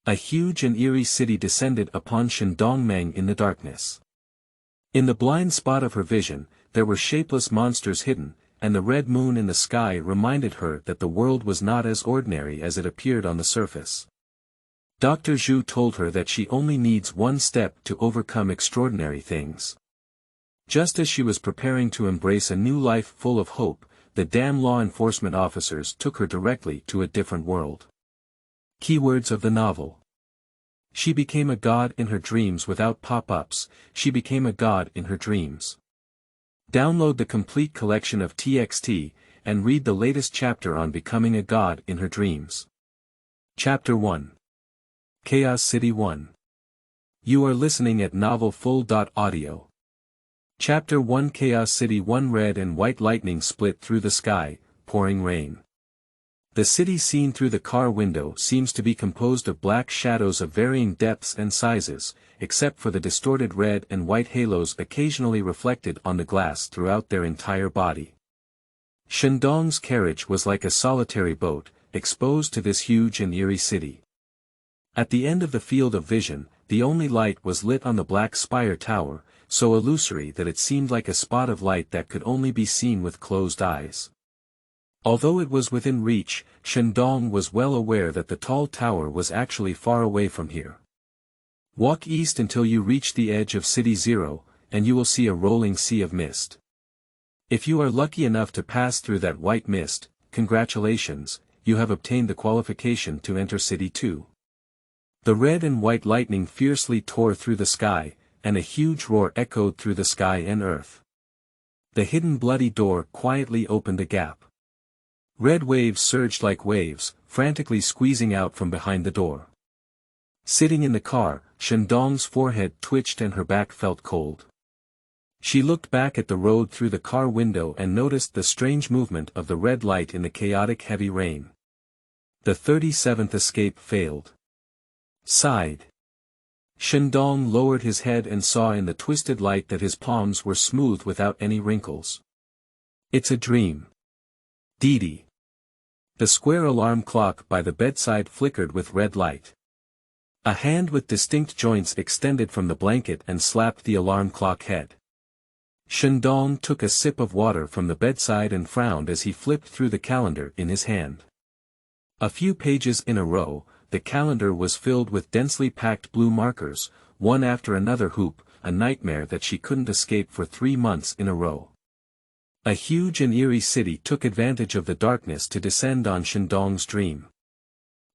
A huge and eerie city descended upon Shen Dongmeng in the darkness. In the blind spot of her vision, there were shapeless monsters hidden, and the red moon in the sky reminded her that the world was not as ordinary as it appeared on the surface. Dr. Zhu told her that she only needs one step to overcome extraordinary things. Just as she was preparing to embrace a new life full of hope, the damn law enforcement officers took her directly to a different world. Keywords of the novel. She became a god in her dreams without pop-ups, she became a god in her dreams. Download the complete collection of TXT, and read the latest chapter on becoming a god in her dreams. Chapter 1. Chaos City 1. You are listening at novelfull.audio. Chapter 1. Chaos City 1. Red and white lightning split through the sky, pouring rain. The city seen through the car window seems to be composed of black shadows of varying depths and sizes, except for the distorted red and white halos occasionally reflected on the glass throughout their entire body. Shen Dong's carriage was like a solitary boat, exposed to this huge and eerie city. At the end of the field of vision, the only light was lit on the black spire tower, so illusory that it seemed like a spot of light that could only be seen with closed eyes. Although it was within reach, Shen Dong was well aware that the tall tower was actually far away from here. Walk east until you reach the edge of City 0, and you will see a rolling sea of mist. If you are lucky enough to pass through that white mist, congratulations, you have obtained the qualification to enter City 2. The red and white lightning fiercely tore through the sky, and a huge roar echoed through the sky and earth. The hidden bloody door quietly opened a gap. Red waves surged like waves, frantically squeezing out from behind the door. Sitting in the car, Shen Dong's forehead twitched and her back felt cold. She looked back at the road through the car window and noticed the strange movement of the red light in the chaotic heavy rain. The 37th escape failed. Sighed. Shen Dong lowered his head and saw in the twisted light that his palms were smooth without any wrinkles. It's a dream. Dee. The square alarm clock by the bedside flickered with red light. A hand with distinct joints extended from the blanket and slapped the alarm clock head. Shen Dong took a sip of water from the bedside and frowned as he flipped through the calendar in his hand. A few pages in a row, the calendar was filled with densely packed blue markers, one after another hoop, a nightmare that she couldn't escape for 3 months in a row. A huge and eerie city took advantage of the darkness to descend on Shen Dong's dream.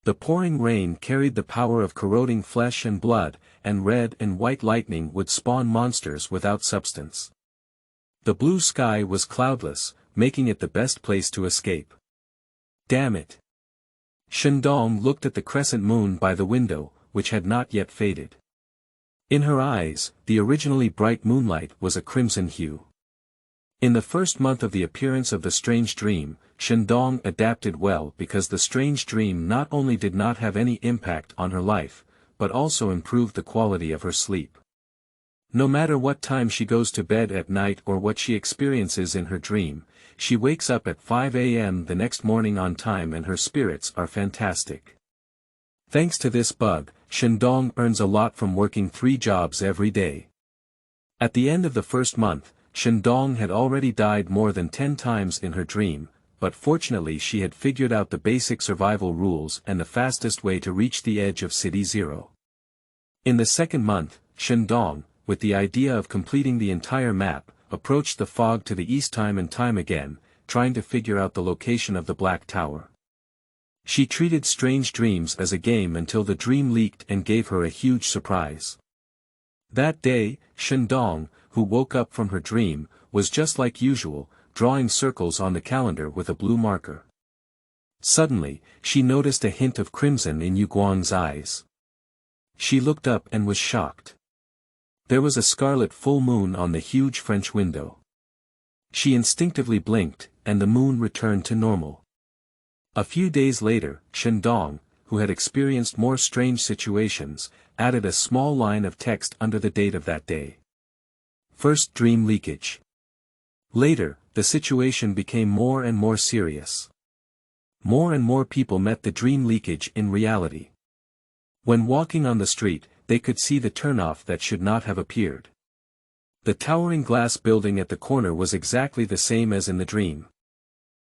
The pouring rain carried the power of corroding flesh and blood, and red and white lightning would spawn monsters without substance. The blue sky was cloudless, making it the best place to escape. Damn it! Shen Dong looked at the crescent moon by the window, which had not yet faded. In her eyes, the originally bright moonlight was a crimson hue. In the first month of the appearance of the strange dream, Shen Dong adapted well because the strange dream not only did not have any impact on her life, but also improved the quality of her sleep. No matter what time she goes to bed at night or what she experiences in her dream, she wakes up at 5 a.m. the next morning on time and her spirits are fantastic. Thanks to this bug, Shen Dong earns a lot from working 3 jobs every day. At the end of the first month, Shen Dong had already died more than 10 times in her dream, but fortunately she had figured out the basic survival rules and the fastest way to reach the edge of City 0. In the second month, Shen Dong, with the idea of completing the entire map, approached the fog to the east time and time again, trying to figure out the location of the Black Tower. She treated strange dreams as a game until the dream leaked and gave her a huge surprise. That day, Shen Dong, who woke up from her dream, was just like usual, drawing circles on the calendar with a blue marker. Suddenly, she noticed a hint of crimson in Yu Guang's eyes. She looked up and was shocked. There was a scarlet full moon on the huge French window. She instinctively blinked, and the moon returned to normal. A few days later, Shen Dong, who had experienced more strange situations, added a small line of text under the date of that day. First dream leakage. Later, the situation became more and more serious. More and more people met the dream leakage in reality. When walking on the street, they could see the turnoff that should not have appeared. The towering glass building at the corner was exactly the same as in the dream.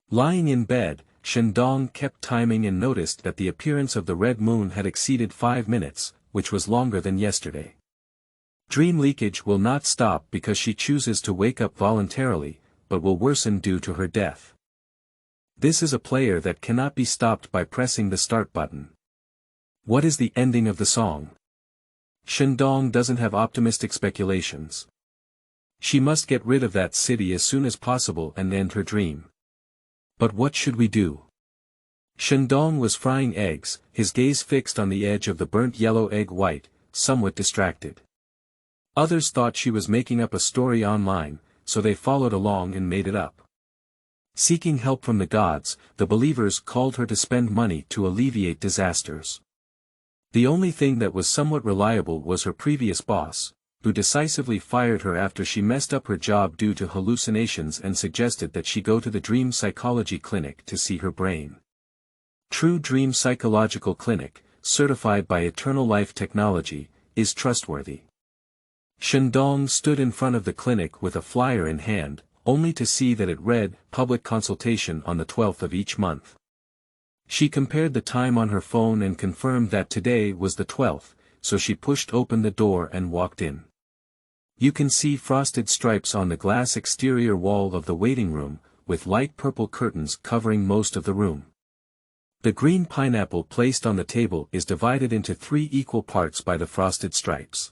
Lying in bed, Shen Dong kept timing and noticed that the appearance of the red moon had exceeded 5 minutes, which was longer than yesterday. Dream leakage will not stop because she chooses to wake up voluntarily, but will worsen due to her death. This is a player that cannot be stopped by pressing the start button. What is the ending of the song? Shen Dong doesn't have optimistic speculations. She must get rid of that city as soon as possible and end her dream. But what should we do? Shen Dong was frying eggs, his gaze fixed on the edge of the burnt yellow egg white, somewhat distracted. Others thought she was making up a story online, so they followed along and made it up. Seeking help from the gods, the believers called her to spend money to alleviate disasters. The only thing that was somewhat reliable was her previous boss, who decisively fired her after she messed up her job due to hallucinations and suggested that she go to the Dream Psychology Clinic to see her brain. True Dream Psychological Clinic, certified by Eternal Life Technology, is trustworthy. Shen Dong stood in front of the clinic with a flyer in hand, only to see that it read, "Public consultation on the 12th of each month." She compared the time on her phone and confirmed that today was the 12th, so she pushed open the door and walked in. You can see frosted stripes on the glass exterior wall of the waiting room, with light purple curtains covering most of the room. The green pineapple placed on the table is divided into 3 equal parts by the frosted stripes.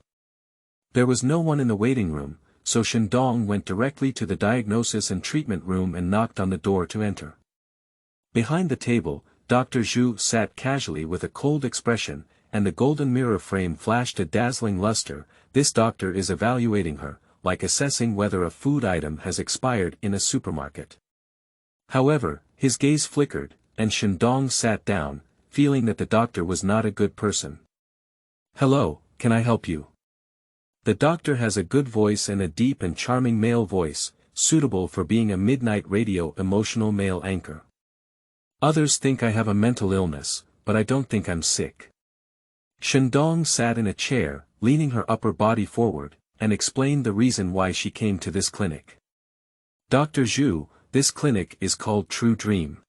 There was no one in the waiting room, so Shen Dong went directly to the diagnosis and treatment room and knocked on the door to enter. Behind the table, Dr. Zhu sat casually with a cold expression, and the golden mirror frame flashed a dazzling luster. This doctor is evaluating her, like assessing whether a food item has expired in a supermarket. However, his gaze flickered, and Shen Dong sat down, feeling that the doctor was not a good person. "Hello, can I help you?" The doctor has a good voice and a deep and charming male voice, suitable for being a midnight radio emotional male anchor. "Others think I have a mental illness, but I don't think I'm sick." Shen Dong sat in a chair, leaning her upper body forward, and explained the reason why she came to this clinic. "Dr. Zhu, this clinic is called True Dream.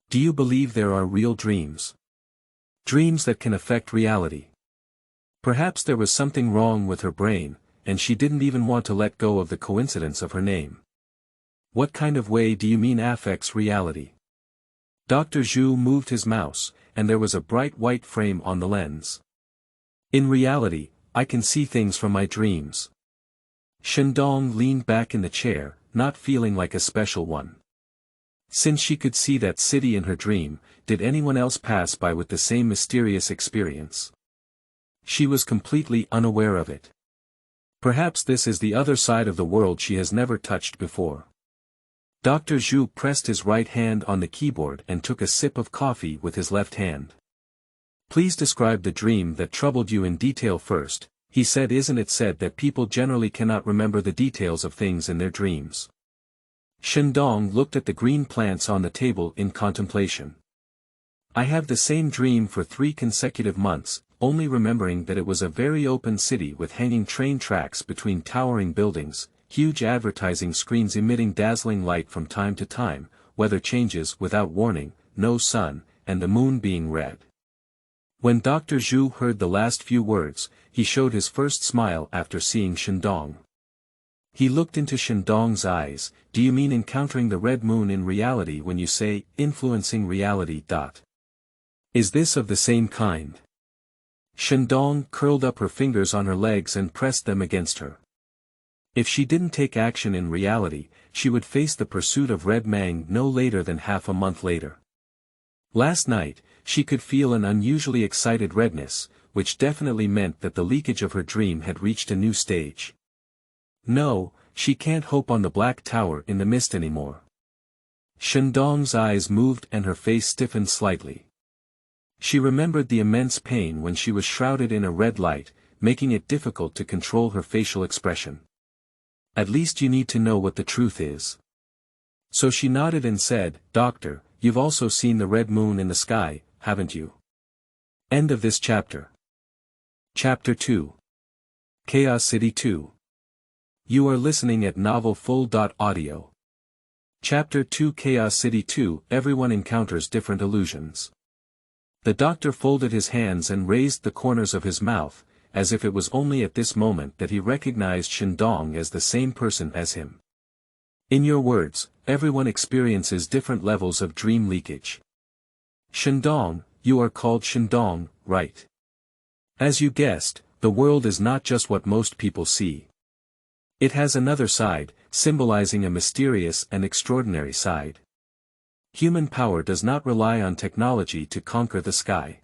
Do you believe there are real dreams? Dreams that can affect reality?" Perhaps there was something wrong with her brain, and she didn't even want to let go of the coincidence of her name. "What kind of way do you mean affects reality?" Dr. Zhu moved his mouse, and there was a bright white frame on the lens. "In reality, I can see things from my dreams." Shen Dong leaned back in the chair, not feeling like a special one. Since she could see that city in her dream, did anyone else pass by with the same mysterious experience? She was completely unaware of it. Perhaps this is the other side of the world she has never touched before. Dr. Zhu pressed his right hand on the keyboard and took a sip of coffee with his left hand. "Please describe the dream that troubled you in detail first," he said. "Isn't it said that people generally cannot remember the details of things in their dreams?" Shen Dong looked at the green plants on the table in contemplation. "I have the same dream for 3 consecutive months, only remembering that it was a very open city with hanging train tracks between towering buildings, huge advertising screens emitting dazzling light from time to time, weather changes without warning, no sun, and the moon being red." When Dr. Zhu heard the last few words, he showed his first smile after seeing Shen Dong. He looked into Shen Dong's eyes. "Do you mean encountering the red moon in reality when you say, influencing reality? Is this of the same kind?" Shen Dong curled up her fingers on her legs and pressed them against her. If she didn't take action in reality, she would face the pursuit of Red Mang no later than half a month later. Last night, she could feel an unusually excited redness, which definitely meant that the leakage of her dream had reached a new stage. No, she can't hope on the Black Tower in the mist anymore. Shen Dong's eyes moved and her face stiffened slightly. She remembered the immense pain when she was shrouded in a red light, making it difficult to control her facial expression. "At least you need to know what the truth is." So she nodded and said, "Doctor, you've also seen the red moon in the sky, haven't you?" End of this chapter. Chapter 2. Chaos City 2. You are listening at novelfull.audio. Chapter 2 Chaos City 2 Everyone encounters different illusions. The doctor folded his hands and raised the corners of his mouth, as if it was only at this moment that he recognized Shen Dong as the same person as him. In your words, everyone experiences different levels of dream leakage. Shen Dong, you are called Shen Dong, right? As you guessed, the world is not just what most people see. It has another side, symbolizing a mysterious and extraordinary side. Human power does not rely on technology to conquer the sky.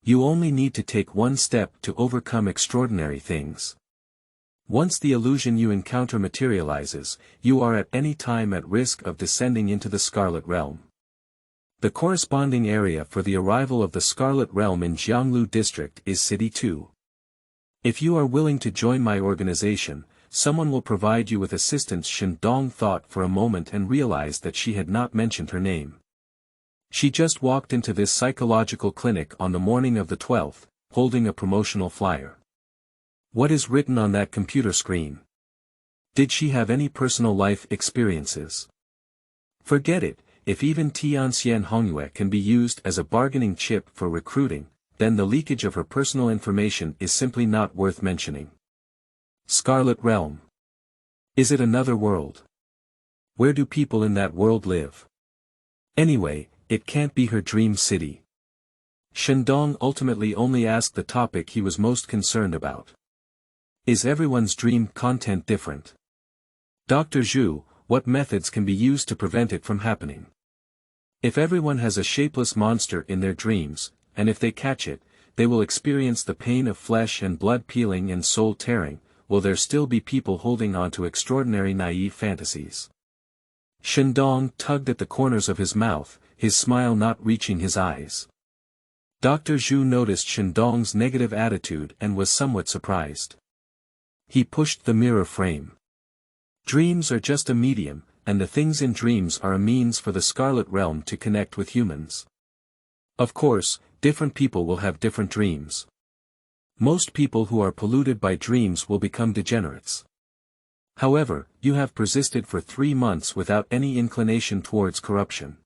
You only need to take one step to overcome extraordinary things. Once the illusion you encounter materializes, you are at any time at risk of descending into the Scarlet Realm. The corresponding area for the arrival of the Scarlet Realm in Jianglu District is City 2. If you are willing to join my organization, someone will provide you with assistance. Shen Dong thought for a moment and realized that she had not mentioned her name. She just walked into this psychological clinic on the morning of the 12th, holding a promotional flyer. What is written on that computer screen? Did she have any personal life experiences? Forget it. If even Tianxian Hongyue can be used as a bargaining chip for recruiting, then the leakage of her personal information is simply not worth mentioning. Scarlet Realm. Is it another world? Where do people in that world live? Anyway, it can't be her dream city. Shen Dong ultimately only asked the topic he was most concerned about. Is everyone's dream content different? Dr. Zhu, what methods can be used to prevent it from happening? If everyone has a shapeless monster in their dreams, and if they catch it, they will experience the pain of flesh and blood peeling and soul tearing, will there still be people holding on to extraordinary naive fantasies? Shen Dong tugged at the corners of his mouth, his smile not reaching his eyes. Dr. Zhu noticed Shen Dong's negative attitude and was somewhat surprised. He pushed the mirror frame. Dreams are just a medium, and the things in dreams are a means for the Scarlet Realm to connect with humans. Of course, different people will have different dreams. Most people who are polluted by dreams will become degenerates. However, you have persisted for 3 months without any inclination towards corruption.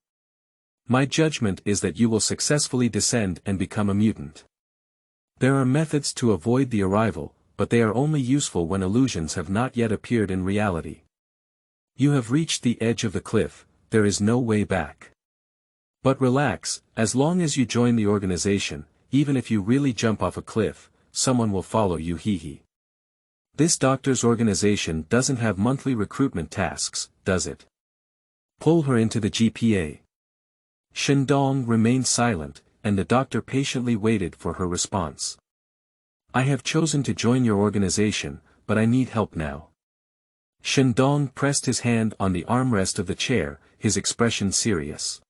My judgment is that you will successfully descend and become a mutant. There are methods to avoid the arrival, but they are only useful when illusions have not yet appeared in reality. You have reached the edge of the cliff, there is no way back. But relax, as long as you join the organization, even if you really jump off a cliff, someone will follow you. Hee. This doctor's organization doesn't have monthly recruitment tasks, does it? Pull her into the GPA. Shen Dong remained silent, and the doctor patiently waited for her response. I have chosen to join your organization, but I need help now. Shen Dong pressed his hand on the armrest of the chair, his expression serious.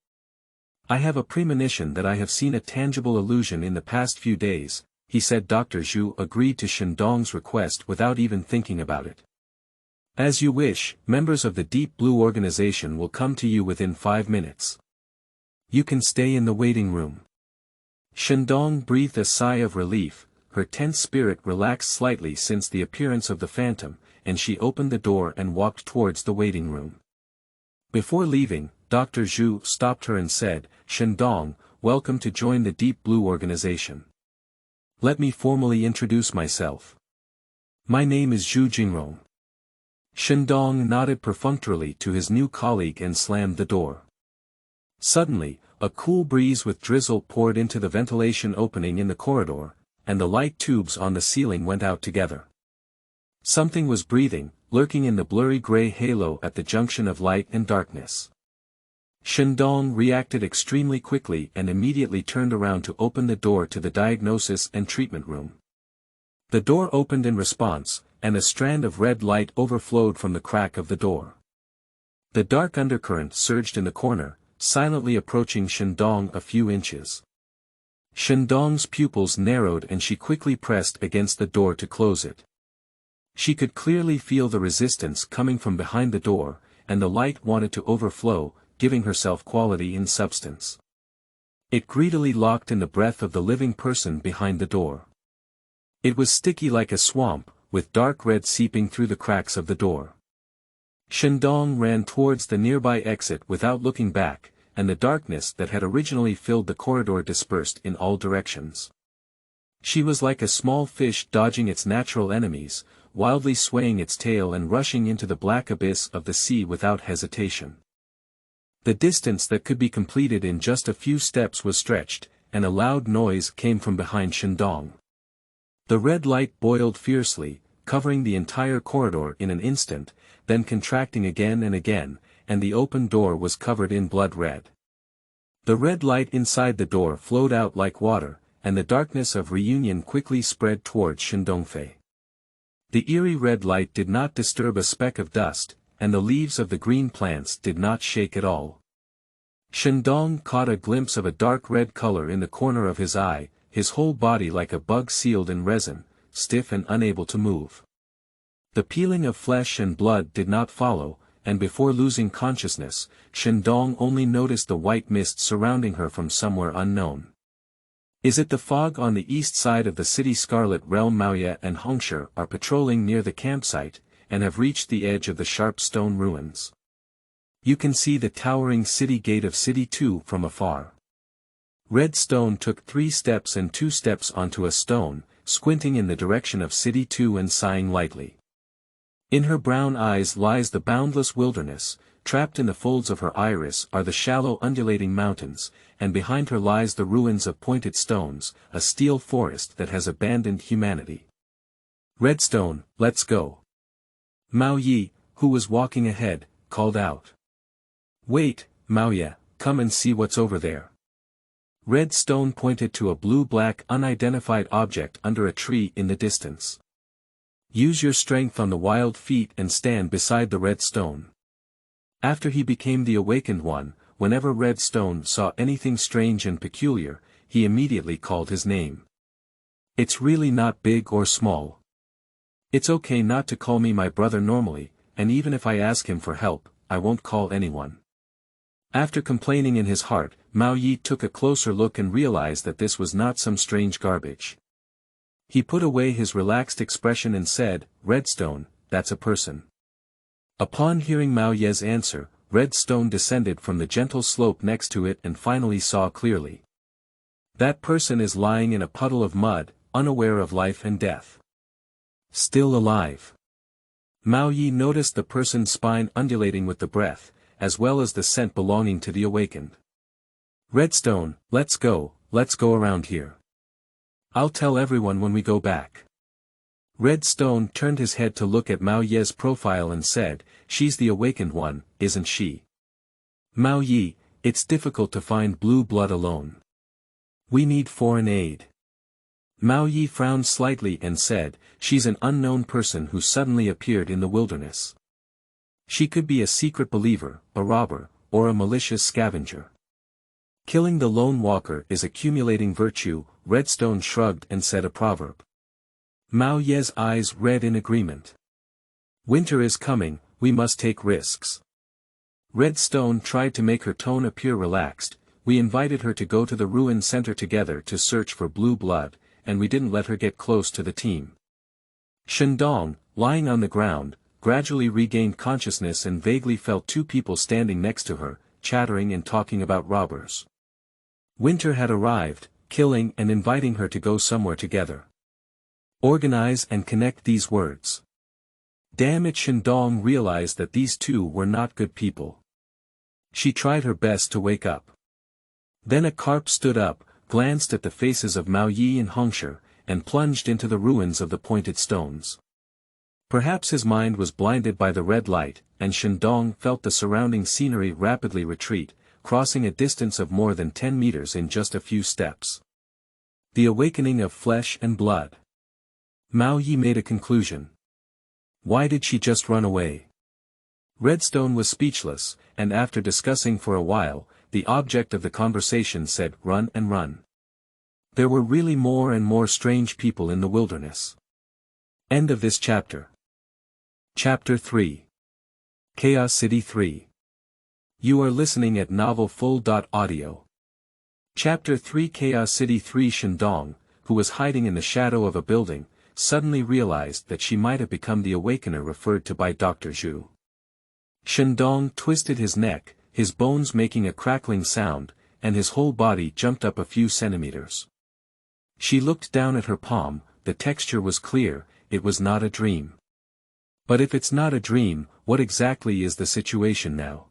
I have a premonition that I have seen a tangible illusion in the past few days, he said. Dr. Zhu agreed to Shen Dong's request without even thinking about it. As you wish, members of the Deep Blue organization will come to you within 5 minutes. You can stay in the waiting room. Shen Dong breathed a sigh of relief, her tense spirit relaxed slightly since the appearance of the phantom, and she opened the door and walked towards the waiting room. Before leaving, Dr. Zhu stopped her and said, Shen Dong, welcome to join the Deep Blue organization. Let me formally introduce myself. My name is Zhu Jingrong. Shen Dong nodded perfunctorily to his new colleague and slammed the door. Suddenly, a cool breeze with drizzle poured into the ventilation opening in the corridor, and the light tubes on the ceiling went out together. Something was breathing, lurking in the blurry gray halo at the junction of light and darkness. Shen Dong reacted extremely quickly and immediately turned around to open the door to the diagnosis and treatment room. The door opened in response, and a strand of red light overflowed from the crack of the door. The dark undercurrent surged in the corner, silently approaching Shen Dong a few inches. Shen Dong's pupils narrowed and she quickly pressed against the door to close it. She could clearly feel the resistance coming from behind the door, and the light wanted to overflow, giving herself quality and substance. It greedily locked in the breath of the living person behind the door. It was sticky like a swamp, with dark red seeping through the cracks of the door. Shen Dong ran towards the nearby exit without looking back, and the darkness that had originally filled the corridor dispersed in all directions. She was like a small fish dodging its natural enemies, wildly swaying its tail and rushing into the black abyss of the sea without hesitation. The distance that could be completed in just a few steps was stretched, and a loud noise came from behind Shen Dong. The red light boiled fiercely, covering the entire corridor in an instant, then contracting again and again, and the open door was covered in blood red. The red light inside the door flowed out like water, and the darkness of reunion quickly spread towards Shen Dongfei. The eerie red light did not disturb a speck of dust, and the leaves of the green plants did not shake at all. Shen Dong caught a glimpse of a dark red color in the corner of his eye, his whole body like a bug sealed in resin, stiff and unable to move. The peeling of flesh and blood did not follow, and before losing consciousness, Shen Dong only noticed the white mist surrounding her from somewhere unknown. Is it the fog on the east side of the city? Scarlet Realm? Maoye and Hongshe are patrolling near the campsite, and have reached the edge of the sharp stone ruins. You can see the towering city gate of City 2 from afar. Red Stone took 3 steps and 2 steps onto a stone, squinting in the direction of City 2 and sighing lightly. In her brown eyes lies the boundless wilderness, trapped in the folds of her iris are the shallow undulating mountains, and behind her lies the ruins of pointed stones, a steel forest that has abandoned humanity. Redstone, let's go. Mao Yi, who was walking ahead, called out. Wait, Maoye, come and see what's over there. Red Stone pointed to a blue-black unidentified object under a tree in the distance. Use your strength on the wild feet and stand beside the Red Stone. After he became the Awakened One, whenever Red Stone saw anything strange and peculiar, he immediately called his name. It's really not big or small. It's okay not to call me my brother normally, and even if I ask him for help, I won't call anyone. After complaining in his heart, Mao Yi took a closer look and realized that this was not some strange garbage. He put away his relaxed expression and said, Redstone, that's a person. Upon hearing Mao Ye's answer, Redstone descended from the gentle slope next to it and finally saw clearly. That person is lying in a puddle of mud, unaware of life and death. Still alive. Mao Yi noticed the person's spine undulating with the breath, as well as the scent belonging to the awakened. Redstone, let's go around here. I'll tell everyone when we go back. Redstone turned his head to look at Mao Ye's profile and said, she's the awakened one, isn't she? Mao Yi, it's difficult to find blue blood alone. We need foreign aid. Mao Yi frowned slightly and said, she's an unknown person who suddenly appeared in the wilderness. She could be a secret believer, a robber, or a malicious scavenger. Killing the lone walker is accumulating virtue, Redstone shrugged and said a proverb. Mao Ye's eyes read in agreement. Winter is coming, we must take risks. Redstone tried to make her tone appear relaxed, we invited her to go to the ruin center together to search for blue blood, and we didn't let her get close to the team. Shen Dong, lying on the ground, gradually regained consciousness and vaguely felt 2 people standing next to her, chattering and talking about robbers. Winter had arrived, killing and inviting her to go somewhere together. Organize and connect these words. Damn it, Shen Dong realized that these 2 were not good people. She tried her best to wake up. Then a carp stood up, glanced at the faces of Mao Yi and Hongshe, and plunged into the ruins of the pointed stones. Perhaps his mind was blinded by the red light, and Shen Dong felt the surrounding scenery rapidly retreat, crossing a distance of more than 10 meters in just a few steps. The awakening of flesh and blood. Mao Yi made a conclusion. Why did she just run away? Redstone was speechless, and after discussing for a while, the object of the conversation said, run and run. There were really more and more strange people in the wilderness. End of this chapter. Chapter 3. Chaos City 3. You are listening at novelfull.audio. Chapter 3 Chaos City 3 Shen Dong, who was hiding in the shadow of a building, suddenly realized that she might have become the awakener referred to by Dr. Zhu. Shen Dong twisted his neck, his bones making a crackling sound, and his whole body jumped up a few centimeters. She looked down at her palm. The texture was clear, it was not a dream. But if it's not a dream, what exactly is the situation now?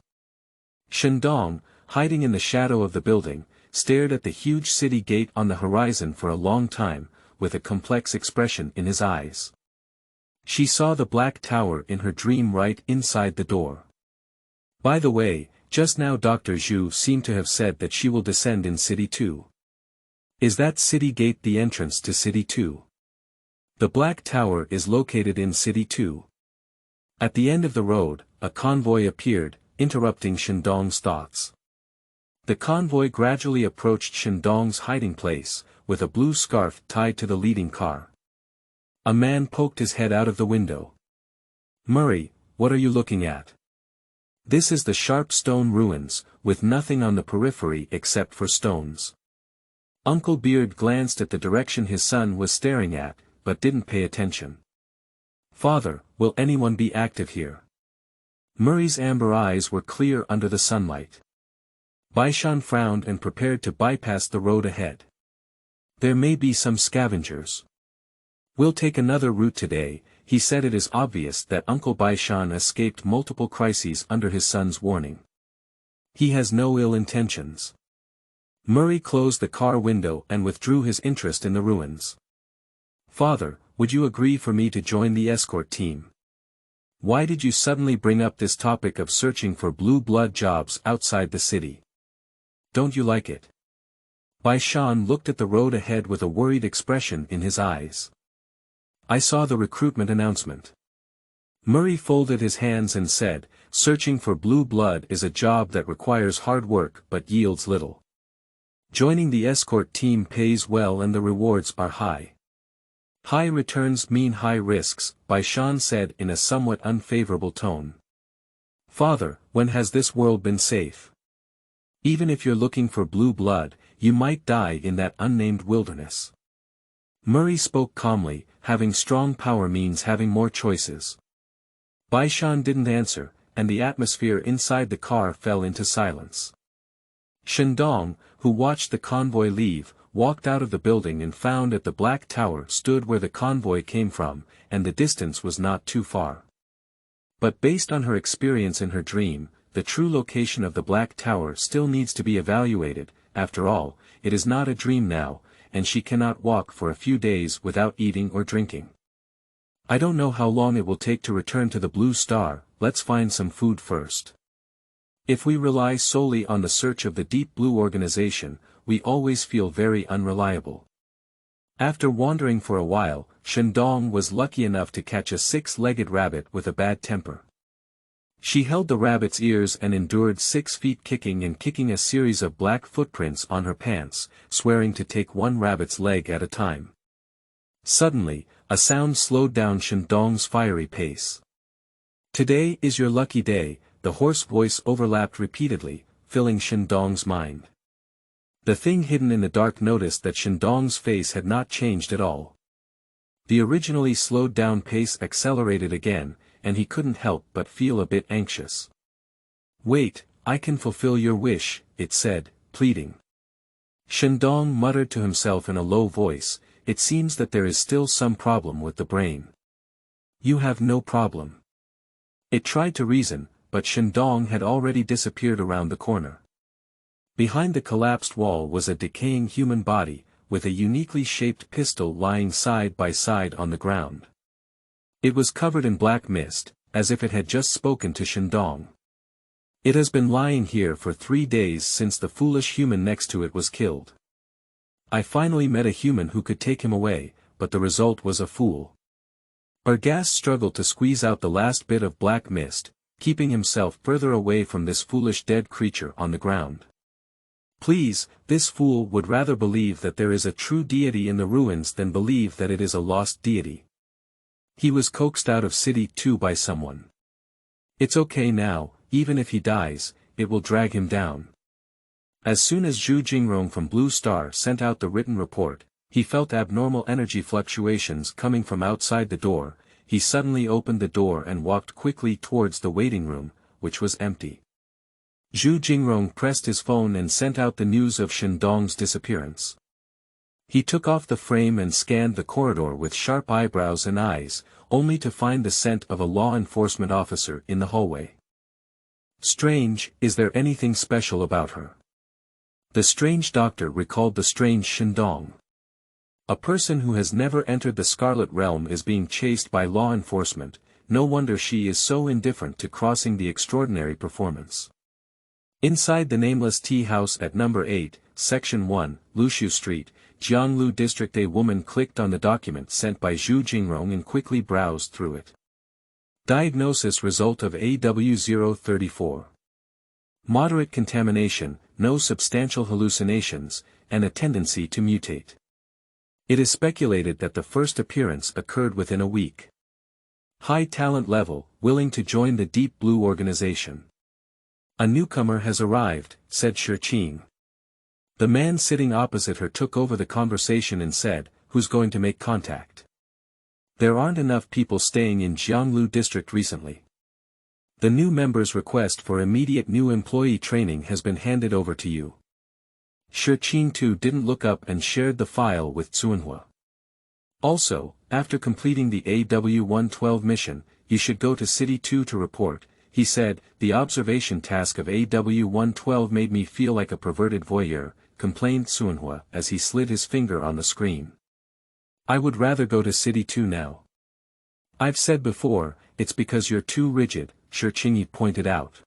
Shen Dong, hiding in the shadow of the building, stared at the huge city gate on the horizon for a long time, with a complex expression in his eyes. She saw the black tower in her dream right inside the door. By the way, just now Dr. Zhu seemed to have said that she will descend in City 2. Is that city gate the entrance to City 2? The black tower is located in City 2. At the end of the road, a convoy appeared, interrupting Shen Dong's thoughts. The convoy gradually approached Shen Dong's hiding place, with a blue scarf tied to the leading car. A man poked his head out of the window. "Murray, what are you looking at?" "This is the sharp stone ruins, with nothing on the periphery except for stones." Uncle Beard glanced at the direction his son was staring at, but didn't pay attention. "Father, will anyone be active here?" Murray's amber eyes were clear under the sunlight. Baishan frowned and prepared to bypass the road ahead. "There may be some scavengers. We'll take another route today," he said. It is obvious that Uncle Baishan escaped multiple crises under his son's warning. He has no ill intentions. Murray closed the car window and withdrew his interest in the ruins. "Father, would you agree for me to join the escort team? Why did you suddenly bring up this topic of searching for blue blood jobs outside the city? Don't you like it?" Baishan looked at the road ahead with a worried expression in his eyes. "I saw the recruitment announcement." Murray folded his hands and said, "Searching for blue blood is a job that requires hard work but yields little. Joining the escort team pays well and the rewards are high." "High returns mean high risks," Baishan said in a somewhat unfavorable tone. "Father, when has this world been safe? Even if you're looking for blue blood, you might die in that unnamed wilderness." Murray spoke calmly. Having strong power means having more choices. Baishan didn't answer, and the atmosphere inside the car fell into silence. Shen Dong, who watched the convoy leave, walked out of the building and found that the black tower stood where the convoy came from, and the distance was not too far. But based on her experience in her dream, the true location of the black tower still needs to be evaluated. After all, it is not a dream now, and she cannot walk for a few days without eating or drinking. "I don't know how long it will take to return to the Blue Star. Let's find some food first. If we rely solely on the search of the Deep Blue organization, we always feel very unreliable." After wandering for a while, Shen Dong was lucky enough to catch a 6-legged rabbit with a bad temper. She held the rabbit's ears and endured 6 feet kicking and kicking a series of black footprints on her pants, swearing to take one rabbit's leg at a time. Suddenly, a sound slowed down Shen Dong's fiery pace. "Today is your lucky day," the hoarse voice overlapped repeatedly, filling Shen Dong's mind. The thing hidden in the dark noticed that Shen Dong's face had not changed at all. The originally slowed down pace accelerated again, and he couldn't help but feel a bit anxious. "Wait, I can fulfill your wish," it said, pleading. Shen Dong muttered to himself in a low voice, "It seems that there is still some problem with the brain." "You have no problem." It tried to reason, but Shen Dong had already disappeared around the corner. Behind the collapsed wall was a decaying human body, with a uniquely shaped pistol lying side by side on the ground. It was covered in black mist, as if it had just spoken to Shen Dong. "It has been lying here for 3 days since the foolish human next to it was killed. I finally met a human who could take him away, but the result was a fool." Bargas struggled to squeeze out the last bit of black mist, keeping himself further away from this foolish dead creature on the ground. "Please, this fool would rather believe that there is a true deity in the ruins than believe that it is a lost deity." He was coaxed out of City 2 by someone. "It's okay now, even if he dies, it will drag him down." As soon as Zhu Jingrong from Blue Star sent out the written report, He felt abnormal energy fluctuations coming from outside the door. He suddenly opened the door and walked quickly towards the waiting room, which was empty. Zhu Jingrong pressed his phone and sent out the news of Shen Dong's disappearance. He took off the frame and scanned the corridor with sharp eyebrows and eyes, only to find the scent of a law enforcement officer in the hallway. Strange, is there anything special about her? The strange doctor recalled the strange Shen Dong. A person who has never entered the Scarlet Realm is being chased by law enforcement, no wonder she is so indifferent to crossing the extraordinary performance. Inside the nameless tea house at number 8, Section 1, Lushu Street, Jianglu District, a woman clicked on the document sent by Zhu Jingrong and quickly browsed through it. Diagnosis result of AW034. Moderate contamination, no substantial hallucinations, and a tendency to mutate. It is speculated that the first appearance occurred within a week. High talent level, willing to join the Deep Blue organization. A newcomer has arrived, said Shi Qing. The man sitting opposite her took over the conversation and said, "Who's going to make contact? There aren't enough people staying in Jianglu District recently. The new member's request for immediate new employee training has been handed over to you." Shi Qing too didn't look up and shared the file with Tsuanhua. Also, after completing the AW1-12 mission, you should go to City 2 to report, he said. The observation task of AW1-12 made me feel like a perverted voyeur, complained Tsuanhua as he slid his finger on the screen. I would rather go to City 2 now. I've said before, it's because you're too rigid, Shi Qing pointed out.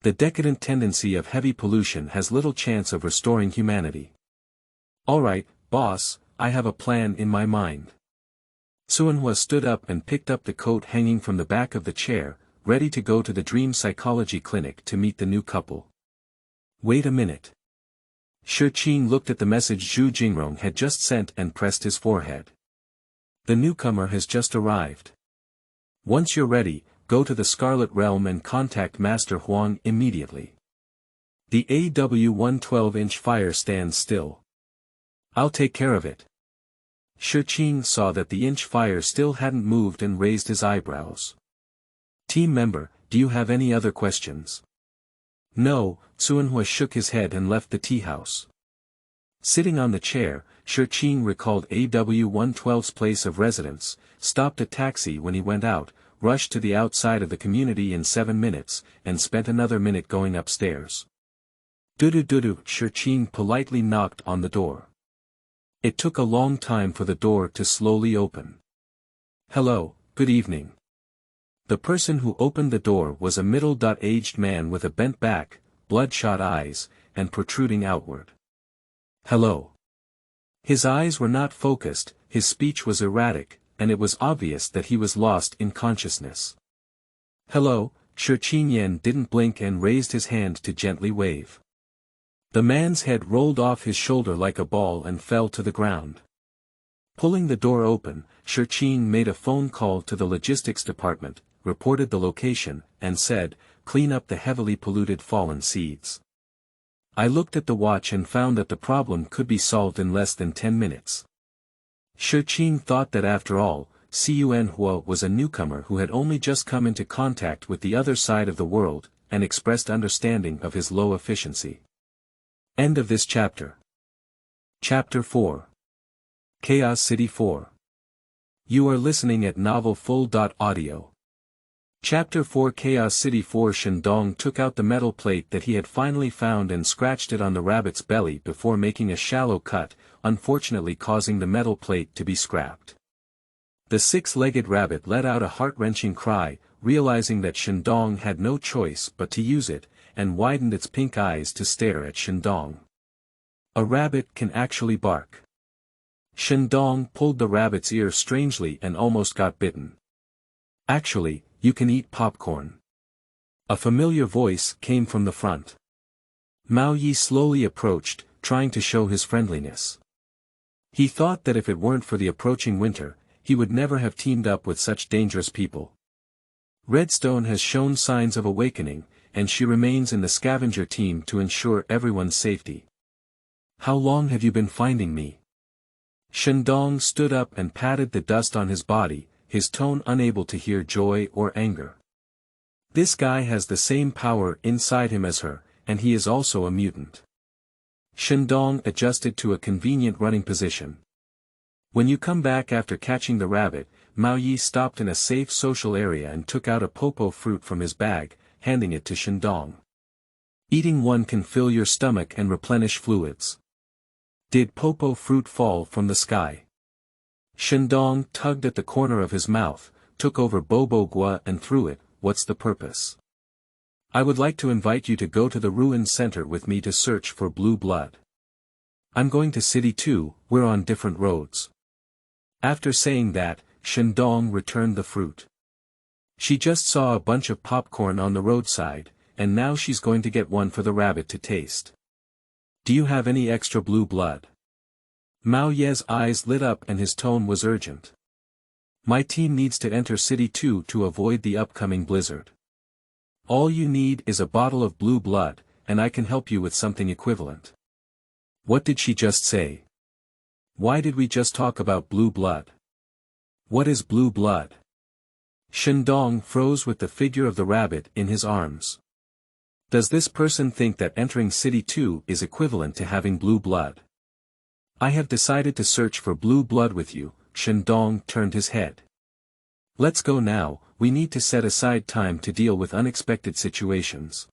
The decadent tendency of heavy pollution has little chance of restoring humanity. Alright, boss, I have a plan in my mind. Tsuanhua stood up and picked up the coat hanging from the back of the chair, ready to go to the dream psychology clinic to meet the new couple. Wait a minute. Shi Qing looked at the message Zhu Jingrong had just sent and pressed his forehead. The newcomer has just arrived. Once you're ready, go to the Scarlet Realm and contact Master Huang immediately. The AW112-inch fire stands still. I'll take care of it. Shi Qing saw that the inch fire still hadn't moved and raised his eyebrows. Team member, do you have any other questions? No, Tsuanhua shook his head and left the tea house. Sitting on the chair, Shi Qing recalled AW112's place of residence, stopped a taxi when he went out, rushed to the outside of the community in 7 minutes, and spent another minute going upstairs. Dudu, Shi Qing politely knocked on the door. It took a long time for the door to slowly open. Hello, good evening. The person who opened the door was a middle-aged man with a bent back, bloodshot eyes, and protruding outward. Hello. His eyes were not focused, his speech was erratic, and it was obvious that he was lost in consciousness. Hello, Shi Qing didn't blink and raised his hand to gently wave. The man's head rolled off his shoulder like a ball and fell to the ground. Pulling the door open, Shi Qing made a phone call to the logistics department, reported the location, and said, "Clean up the heavily polluted fallen seeds." I looked at the watch and found that the problem could be solved in less than 10 minutes. Shi Qing thought that after all, Tsuanhua was a newcomer who had only just come into contact with the other side of the world, and expressed understanding of his low efficiency. End of this chapter. Chapter 4. Chaos City 4. You are listening at novelfull.audio. Chapter 4. Chaos City 4. Shen Dong took out the metal plate that he had finally found and scratched it on the rabbit's belly before making a shallow cut, unfortunately causing the metal plate to be scrapped. The 6-legged rabbit let out a heart-wrenching cry, realizing that Shen Dong had no choice but to use it, and widened its pink eyes to stare at Shen Dong. A rabbit can actually bark. Shen Dong pulled the rabbit's ear strangely and almost got bitten. Actually, you can eat popcorn. A familiar voice came from the front. Mao Yi slowly approached, trying to show his friendliness. He thought that if it weren't for the approaching winter, he would never have teamed up with such dangerous people. Redstone has shown signs of awakening, and she remains in the scavenger team to ensure everyone's safety. How long have you been finding me? Shen Dong stood up and patted the dust on his body, his tone unable to hear joy or anger. This guy has the same power inside him as her, and he is also a mutant. Shen Dong adjusted to a convenient running position. When you come back after catching the rabbit, Mao Yi stopped in a safe social area and took out a popo fruit from his bag, handing it to Shen Dong. Eating one can fill your stomach and replenish fluids. Did popo fruit fall from the sky? Shen Dong tugged at the corner of his mouth, took over Bobo Gua and threw it. What's the purpose? I would like to invite you to go to the ruin center with me to search for blue blood. I'm going to city too, we're on different roads. After saying that, Shen Dong returned the fruit. She just saw a bunch of popcorn on the roadside, and now she's going to get one for the rabbit to taste. Do you have any extra blue blood? Mao Ye's eyes lit up and his tone was urgent. My team needs to enter City 2 to avoid the upcoming blizzard. All you need is a bottle of blue blood, and I can help you with something equivalent. What did she just say? Why did we just talk about blue blood? What is blue blood? Shen Dong froze with the figure of the rabbit in his arms. Does this person think that entering City 2 is equivalent to having blue blood? I have decided to search for blue blood with you. Shen Dong turned his head. Let's go now, we need to set aside time to deal with unexpected situations.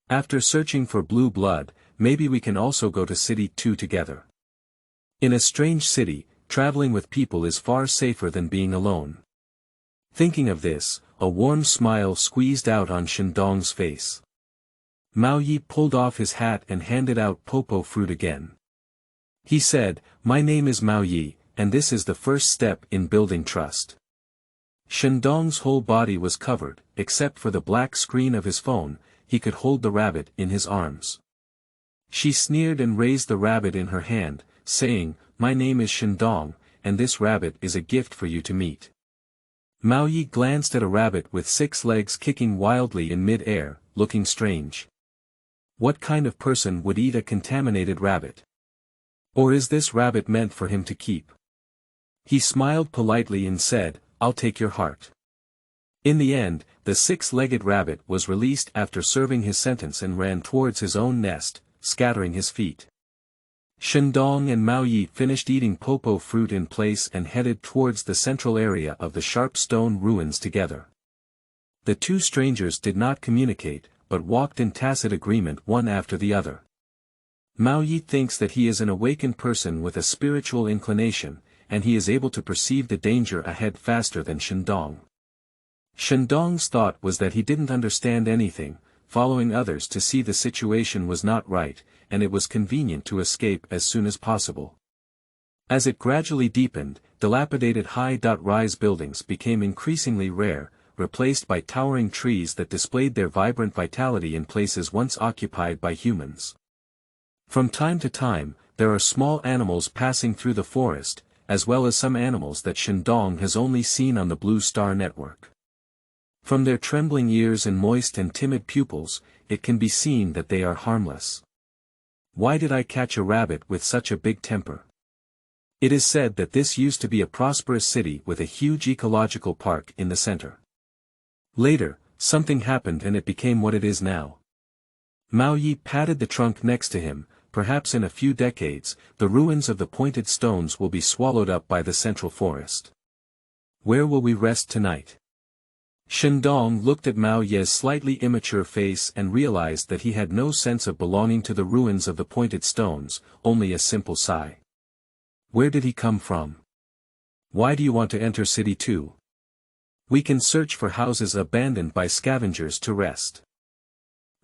After searching for blue blood, maybe we can also go to City 2 together. In a strange city, traveling with people is far safer than being alone. Thinking of this, a warm smile squeezed out on Shen Dong's face. Mao Yi pulled off his hat and handed out popo fruit again. He said, My name is Mao Yi, and this is the first step in building trust. Shen Dong's whole body was covered, except for the black screen of his phone. He could hold the rabbit in his arms. She sneered and raised the rabbit in her hand, saying, My name is Shen Dong, and this rabbit is a gift for you to meet. Mao Yi glanced at a rabbit with 6 legs kicking wildly in mid-air, looking strange. What kind of person would eat a contaminated rabbit? Or is this rabbit meant for him to keep? He smiled politely and said, I'll take your heart. In the end, the 6-legged rabbit was released after serving his sentence and ran towards his own nest, scattering his feet. Shen Dong and Mao Yi finished eating popo fruit in place and headed towards the central area of the sharp stone ruins together. The two strangers did not communicate, but walked in tacit agreement one after the other. Mao Yi thinks that he is an awakened person with a spiritual inclination, and he is able to perceive the danger ahead faster than Shen Dong. Shen Dong's thought was that he didn't understand anything, following others to see the situation was not right, and it was convenient to escape as soon as possible. As it gradually deepened, dilapidated high-rise buildings became increasingly rare, replaced by towering trees that displayed their vibrant vitality in places once occupied by humans. From time to time, there are small animals passing through the forest, as well as some animals that Shen Dong has only seen on the Blue Star Network. From their trembling ears and moist and timid pupils, it can be seen that they are harmless. Why did I catch a rabbit with such a big temper? It is said that this used to be a prosperous city with a huge ecological park in the center. Later, something happened and it became what it is now. Mao Yi patted the trunk next to him. Perhaps in a few decades, the ruins of the pointed stones will be swallowed up by the central forest. Where will we rest tonight? Shen Dong looked at Mao Ye's slightly immature face and realized that he had no sense of belonging to the ruins of the pointed stones, only a simple sigh. Where did he come from? Why do you want to enter City 2? We can search for houses abandoned by scavengers to rest.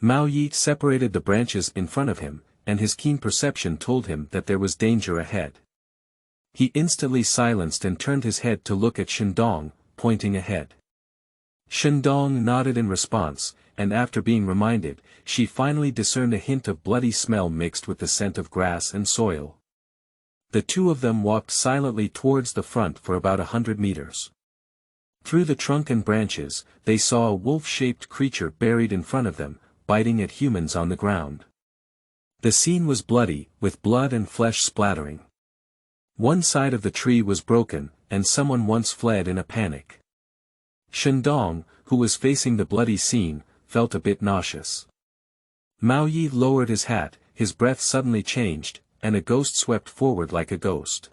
Mao Yi separated the branches in front of him, and his keen perception told him that there was danger ahead. He instantly silenced and turned his head to look at Shen Dong, pointing ahead. Shen Dong nodded in response, and after being reminded, she finally discerned a hint of bloody smell mixed with the scent of grass and soil. The two of them walked silently towards the front for about 100 meters. Through the trunk and branches, they saw a wolf-shaped creature buried in front of them, biting at humans on the ground. The scene was bloody, with blood and flesh splattering. One side of the tree was broken, and someone once fled in a panic. Shen Dong, who was facing the bloody scene, felt a bit nauseous. Mao Yi lowered his hat, his breath suddenly changed, and a ghost swept forward like a ghost.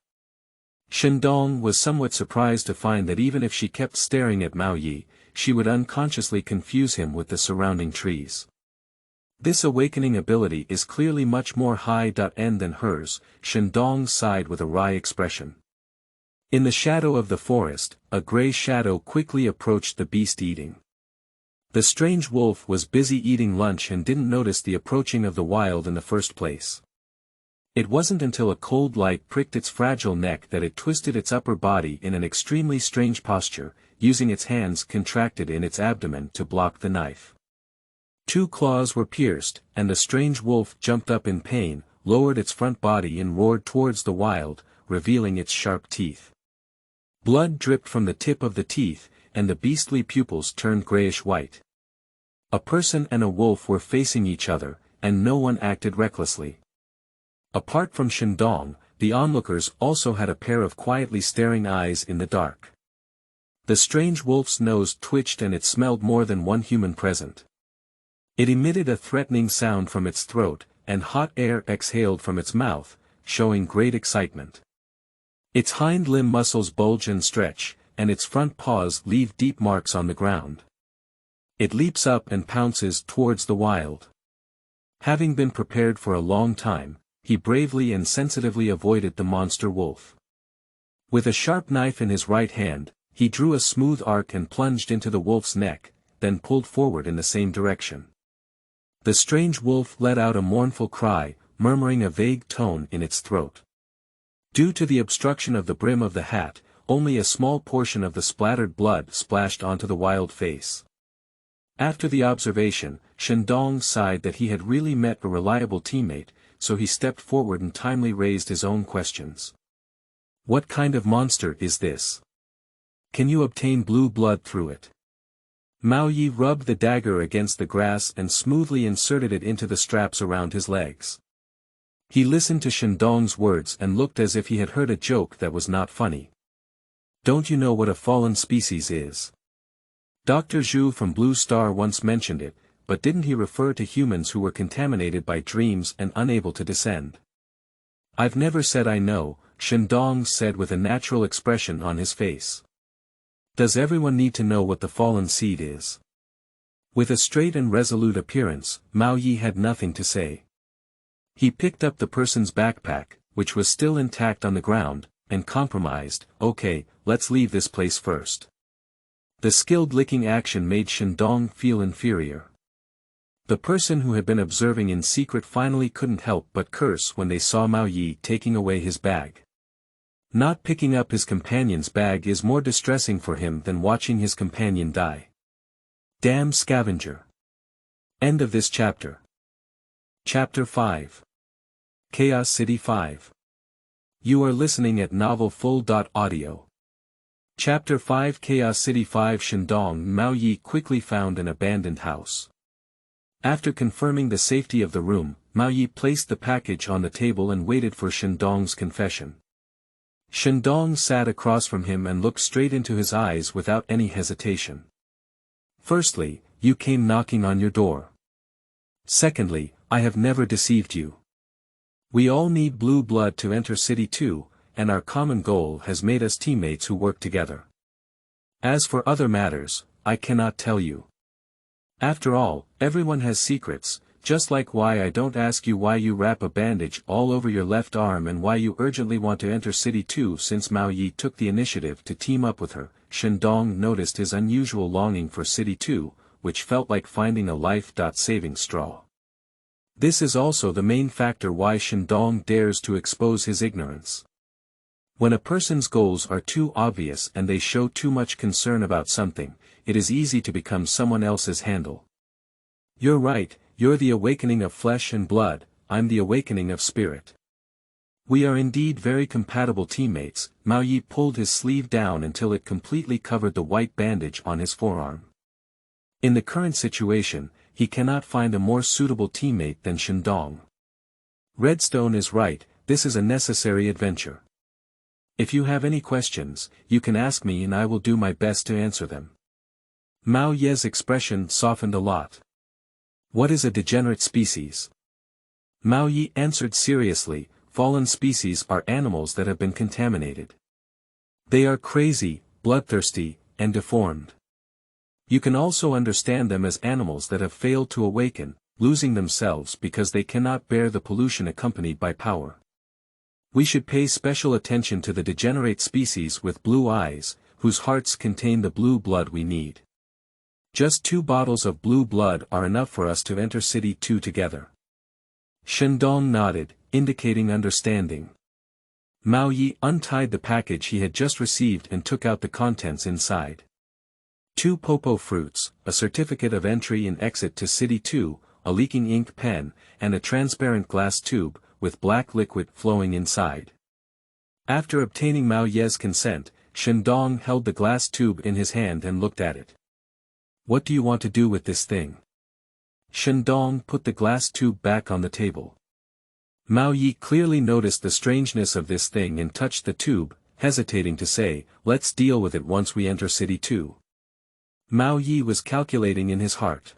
Shen Dong was somewhat surprised to find that even if she kept staring at Mao Yi, she would unconsciously confuse him with the surrounding trees. This awakening ability is clearly much more high-end than hers. Shen Dong sighed with a wry expression. In the shadow of the forest, a grey shadow quickly approached the beast eating. The strange wolf was busy eating lunch and didn't notice the approaching of the wild in the first place. It wasn't until a cold light pricked its fragile neck that it twisted its upper body in an extremely strange posture, using its hands contracted in its abdomen to block the knife. 2 claws were pierced, and the strange wolf jumped up in pain, lowered its front body and roared towards the wild, revealing its sharp teeth. Blood dripped from the tip of the teeth, and the beastly pupils turned grayish-white. A person and a wolf were facing each other, and no one acted recklessly. Apart from Shen Dong, the onlookers also had a pair of quietly staring eyes in the dark. The strange wolf's nose twitched and it smelled more than one human present. It emitted a threatening sound from its throat, and hot air exhaled from its mouth, showing great excitement. Its hind limb muscles bulge and stretch, and its front paws leave deep marks on the ground. It leaps up and pounces towards the wild. Having been prepared for a long time, he bravely and sensitively avoided the monster wolf. With a sharp knife in his right hand, he drew a smooth arc and plunged into the wolf's neck, then pulled forward in the same direction. The strange wolf let out a mournful cry, murmuring a vague tone in its throat. Due to the obstruction of the brim of the hat, only a small portion of the splattered blood splashed onto the wild face. After the observation, Shen Dong sighed that he had really met a reliable teammate, so he stepped forward and timely raised his own questions. What kind of monster is this? Can you obtain blue blood through it? Mao Yi rubbed the dagger against the grass and smoothly inserted it into the straps around his legs. He listened to Shen Dong's words and looked as if he had heard a joke that was not funny. Don't you know what a fallen species is? Dr. Zhu from Blue Star once mentioned it, but didn't he refer to humans who were contaminated by dreams and unable to descend? I've never said I know, Shen Dong said with a natural expression on his face. Does everyone need to know what the fallen seed is? With a straight and resolute appearance, Mao Yi had nothing to say. He picked up the person's backpack, which was still intact on the ground, and compromised. Okay, let's leave this place first. The skilled licking action made Shen Dong feel inferior. The person who had been observing in secret finally couldn't help but curse when they saw Mao Yi taking away his bag. Not picking up his companion's bag is more distressing for him than watching his companion die. Damn scavenger. End of this chapter. Chapter 5. Chaos City 5. You are listening at novelfull.audio. Chapter 5 Chaos City 5 Shen Dong and Mao Yi quickly found an abandoned house. After confirming the safety of the room, Mao Yi placed the package on the table and waited for Shen Dong's confession. Shen Dong sat across from him and looked straight into his eyes without any hesitation. Firstly, you came knocking on your door. Secondly, I have never deceived you. We all need blue blood to enter City 2, and our common goal has made us teammates who work together. As for other matters, I cannot tell you. After all, everyone has secrets, just like why I don't ask you why you wrap a bandage all over your left arm and why you urgently want to enter City 2 since Mao Yi took the initiative to team up with her. Shen Dong noticed his unusual longing for City 2, which felt like finding a life-saving straw. This is also the main factor why Shen Dong dares to expose his ignorance. When a person's goals are too obvious and they show too much concern about something, it is easy to become someone else's handle. You're right, you're the awakening of flesh and blood, I'm the awakening of spirit. We are indeed very compatible teammates. Mao Yi pulled his sleeve down until it completely covered the white bandage on his forearm. In the current situation, he cannot find a more suitable teammate than Shen Dong. Redstone is right, this is a necessary adventure. If you have any questions, you can ask me and I will do my best to answer them. Mao Ye's expression softened a lot. What is a degenerate species? Mao Ye answered seriously, fallen species are animals that have been contaminated. They are crazy, bloodthirsty, and deformed. You can also understand them as animals that have failed to awaken, losing themselves because they cannot bear the pollution accompanied by power. We should pay special attention to the degenerate species with blue eyes, whose hearts contain the blue blood we need. Just 2 bottles of blue blood are enough for us to enter City 2 together. Shen Dong nodded, indicating understanding. Mao Ye untied the package he had just received and took out the contents inside. 2 popo fruits, a certificate of entry and exit to City 2, a leaking ink pen, and a transparent glass tube, with black liquid flowing inside. After obtaining Mao Ye's consent, Shen Dong held the glass tube in his hand and looked at it. What do you want to do with this thing? Shen Dong put the glass tube back on the table. Mao Ye clearly noticed the strangeness of this thing and touched the tube, hesitating to say, let's deal with it once we enter City 2. Mao Ye was calculating in his heart.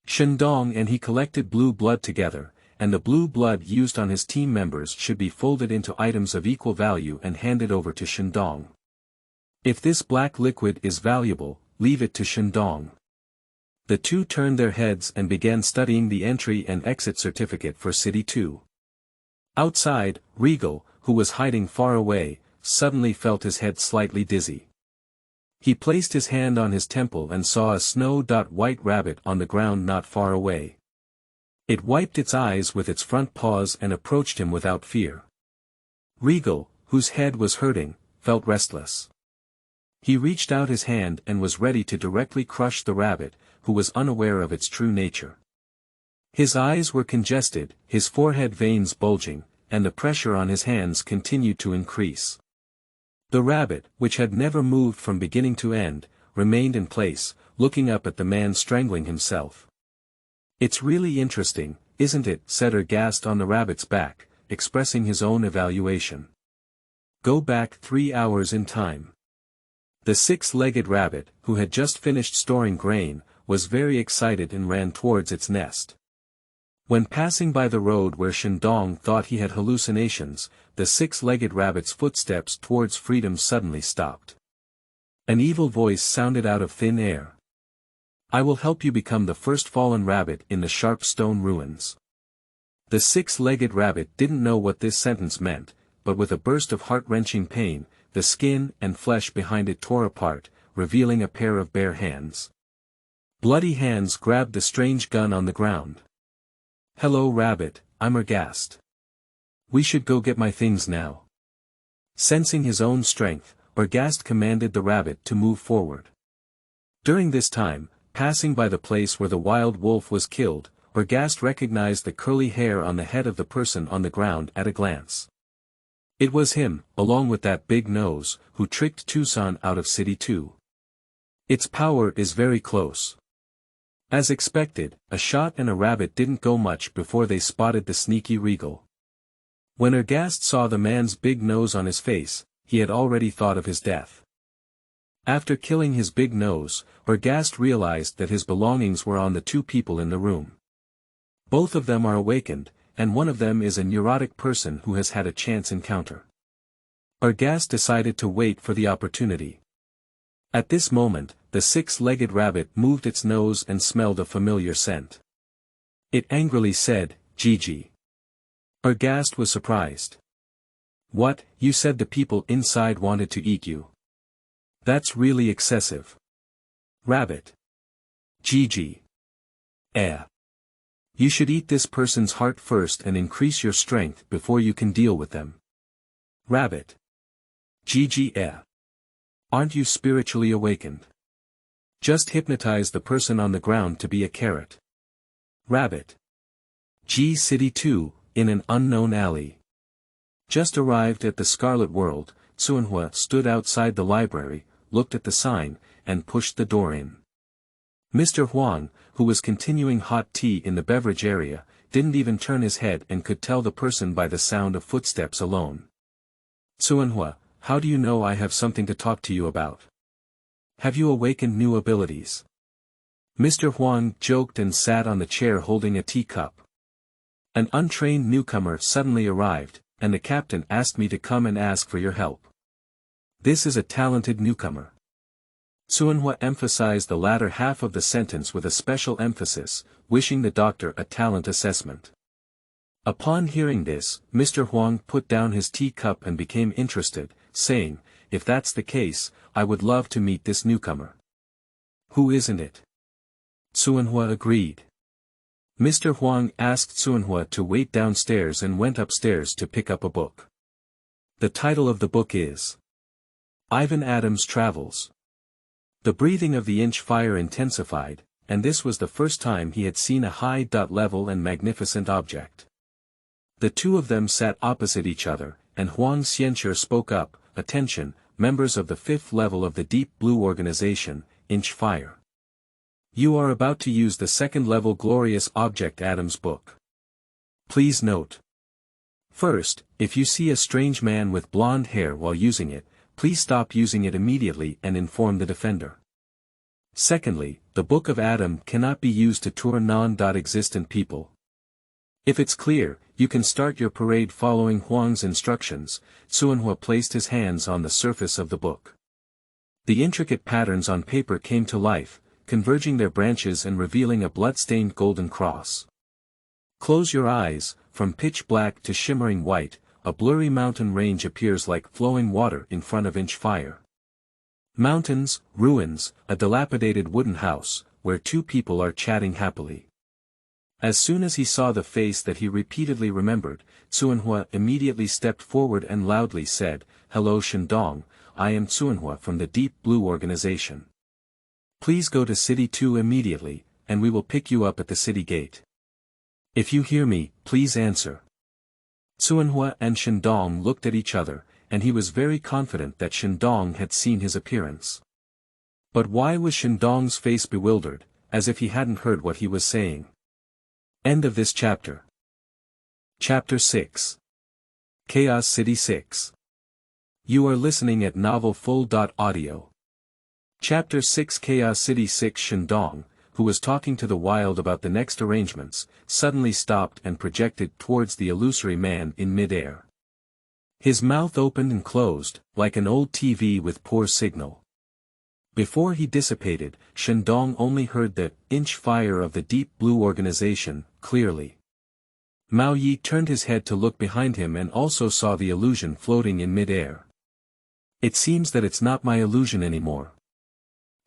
Shen Dong and he collected blue blood together, and the blue blood used on his team members should be folded into items of equal value and handed over to Shen Dong. If this black liquid is valuable, leave it to Shen Dong. The 2 turned their heads and began studying the entry and exit certificate for City 2. Outside, Regal, who was hiding far away, suddenly felt his head slightly dizzy. He placed his hand on his temple and saw a snow-white rabbit on the ground not far away. It wiped its eyes with its front paws and approached him without fear. Regal, whose head was hurting, felt restless. He reached out his hand and was ready to directly crush the rabbit, who was unaware of its true nature. His eyes were congested, his forehead veins bulging, and the pressure on his hands continued to increase. The rabbit, which had never moved from beginning to end, remained in place, looking up at the man strangling himself. It's really interesting, isn't it? Said Ergast on the rabbit's back, expressing his own evaluation. Go back 3 hours in time. The 6-legged rabbit, who had just finished storing grain, was very excited and ran towards its nest. When passing by the road where Shen Dong thought he had hallucinations, the 6-legged rabbit's footsteps towards freedom suddenly stopped. An evil voice sounded out of thin air. I will help you become the first fallen rabbit in the sharp stone ruins. The 6-legged rabbit didn't know what this sentence meant, but with a burst of heart-wrenching pain, the skin and flesh behind it tore apart, revealing a pair of bare hands. Bloody hands grabbed the strange gun on the ground. Hello rabbit, I'm Ergast. We should go get my things now. Sensing his own strength, Ergast commanded the rabbit to move forward. During this time, passing by the place where the wild wolf was killed, Ergast recognized the curly hair on the head of the person on the ground at a glance. It was him, along with that big nose, who tricked Tucson out of City 2. Its power is very close. As expected, a shot and a rabbit didn't go much before they spotted the sneaky Regal. When Ergast saw the man's big nose on his face, he had already thought of his death. After killing his big nose, Ergast realized that his belongings were on the 2 people in the room. Both of them are awakened, and one of them is a neurotic person who has had a chance encounter. Ergast decided to wait for the opportunity. At this moment, the 6-legged rabbit moved its nose and smelled a familiar scent. It angrily said, Gigi. Ergast was surprised. What, you said the people inside wanted to eat you? That's really excessive. Rabbit. Gigi. You should eat this person's heart first and increase your strength before you can deal with them. Rabbit. Gigi. Aren't you spiritually awakened? Just hypnotize the person on the ground to be a carrot. Rabbit. G City 2, in an unknown alley. Just arrived at the Scarlet World, Suanhua stood outside the library, looked at the sign, and pushed the door in. Mr. Huang, who was continuing hot tea in the beverage area, didn't even turn his head and could tell the person by the sound of footsteps alone. Suanhua, how do you know I have something to talk to you about? Have you awakened new abilities? Mr. Huang joked and sat on the chair holding a teacup. An untrained newcomer suddenly arrived, and the captain asked me to come and ask for your help. This is a talented newcomer. Suanhua emphasized the latter half of the sentence with a special emphasis, wishing the doctor a talent assessment. Upon hearing this, Mr. Huang put down his teacup and became interested, saying, "If that's the case, I would love to meet this newcomer." "Who isn't it?" Suanhua agreed. Mr. Huang asked Suanhua to wait downstairs and went upstairs to pick up a book. The title of the book is Ivan Adams Travels. The breathing of the inch fire intensified, and this was the first time he had seen a high-level and magnificent object. The two of them sat opposite each other, and Huang Xianqi spoke up, "Attention, members of the 5th level of the Deep Blue Organization, Inch Fire. You are about to use the 2nd level Glorious Object Adams book. Please note. First, if you see a strange man with blonde hair while using it, please stop using it immediately and inform the defender. Secondly, the Book of Adam cannot be used to tour non-existent people. If it's clear, you can start your parade following Huang's instructions." Suanhua placed his hands on the surface of the book. The intricate patterns on paper came to life, converging their branches and revealing a blood-stained golden cross. Close your eyes, from pitch black to shimmering white, a blurry mountain range appears like flowing water in front of Inch Fire. Mountains, ruins, a dilapidated wooden house, where two people are chatting happily. As soon as he saw the face that he repeatedly remembered, Suanhua immediately stepped forward and loudly said, "Hello Shen Dong, I am Suanhua from the Deep Blue Organization. Please go to City 2 immediately, and we will pick you up at the city gate. If you hear me, please answer." Suanhua and Shen Dong looked at each other, and he was very confident that Shen Dong had seen his appearance. But why was Shen Dong's face bewildered, as if he hadn't heard what he was saying? End of this chapter. Chapter 6. Chaos City 6. You are listening at novelfull.audio. Chapter 6. Chaos City 6. Shen Dong, who was talking to the wild about the next arrangements, suddenly stopped and projected towards the illusory man in mid-air. His mouth opened and closed, like an old TV with poor signal. Before he dissipated, Shen Dong only heard the inch fire of the Deep Blue Organization, clearly. Mao Yi turned his head to look behind him and also saw the illusion floating in mid-air. "It seems that it's not my illusion anymore,"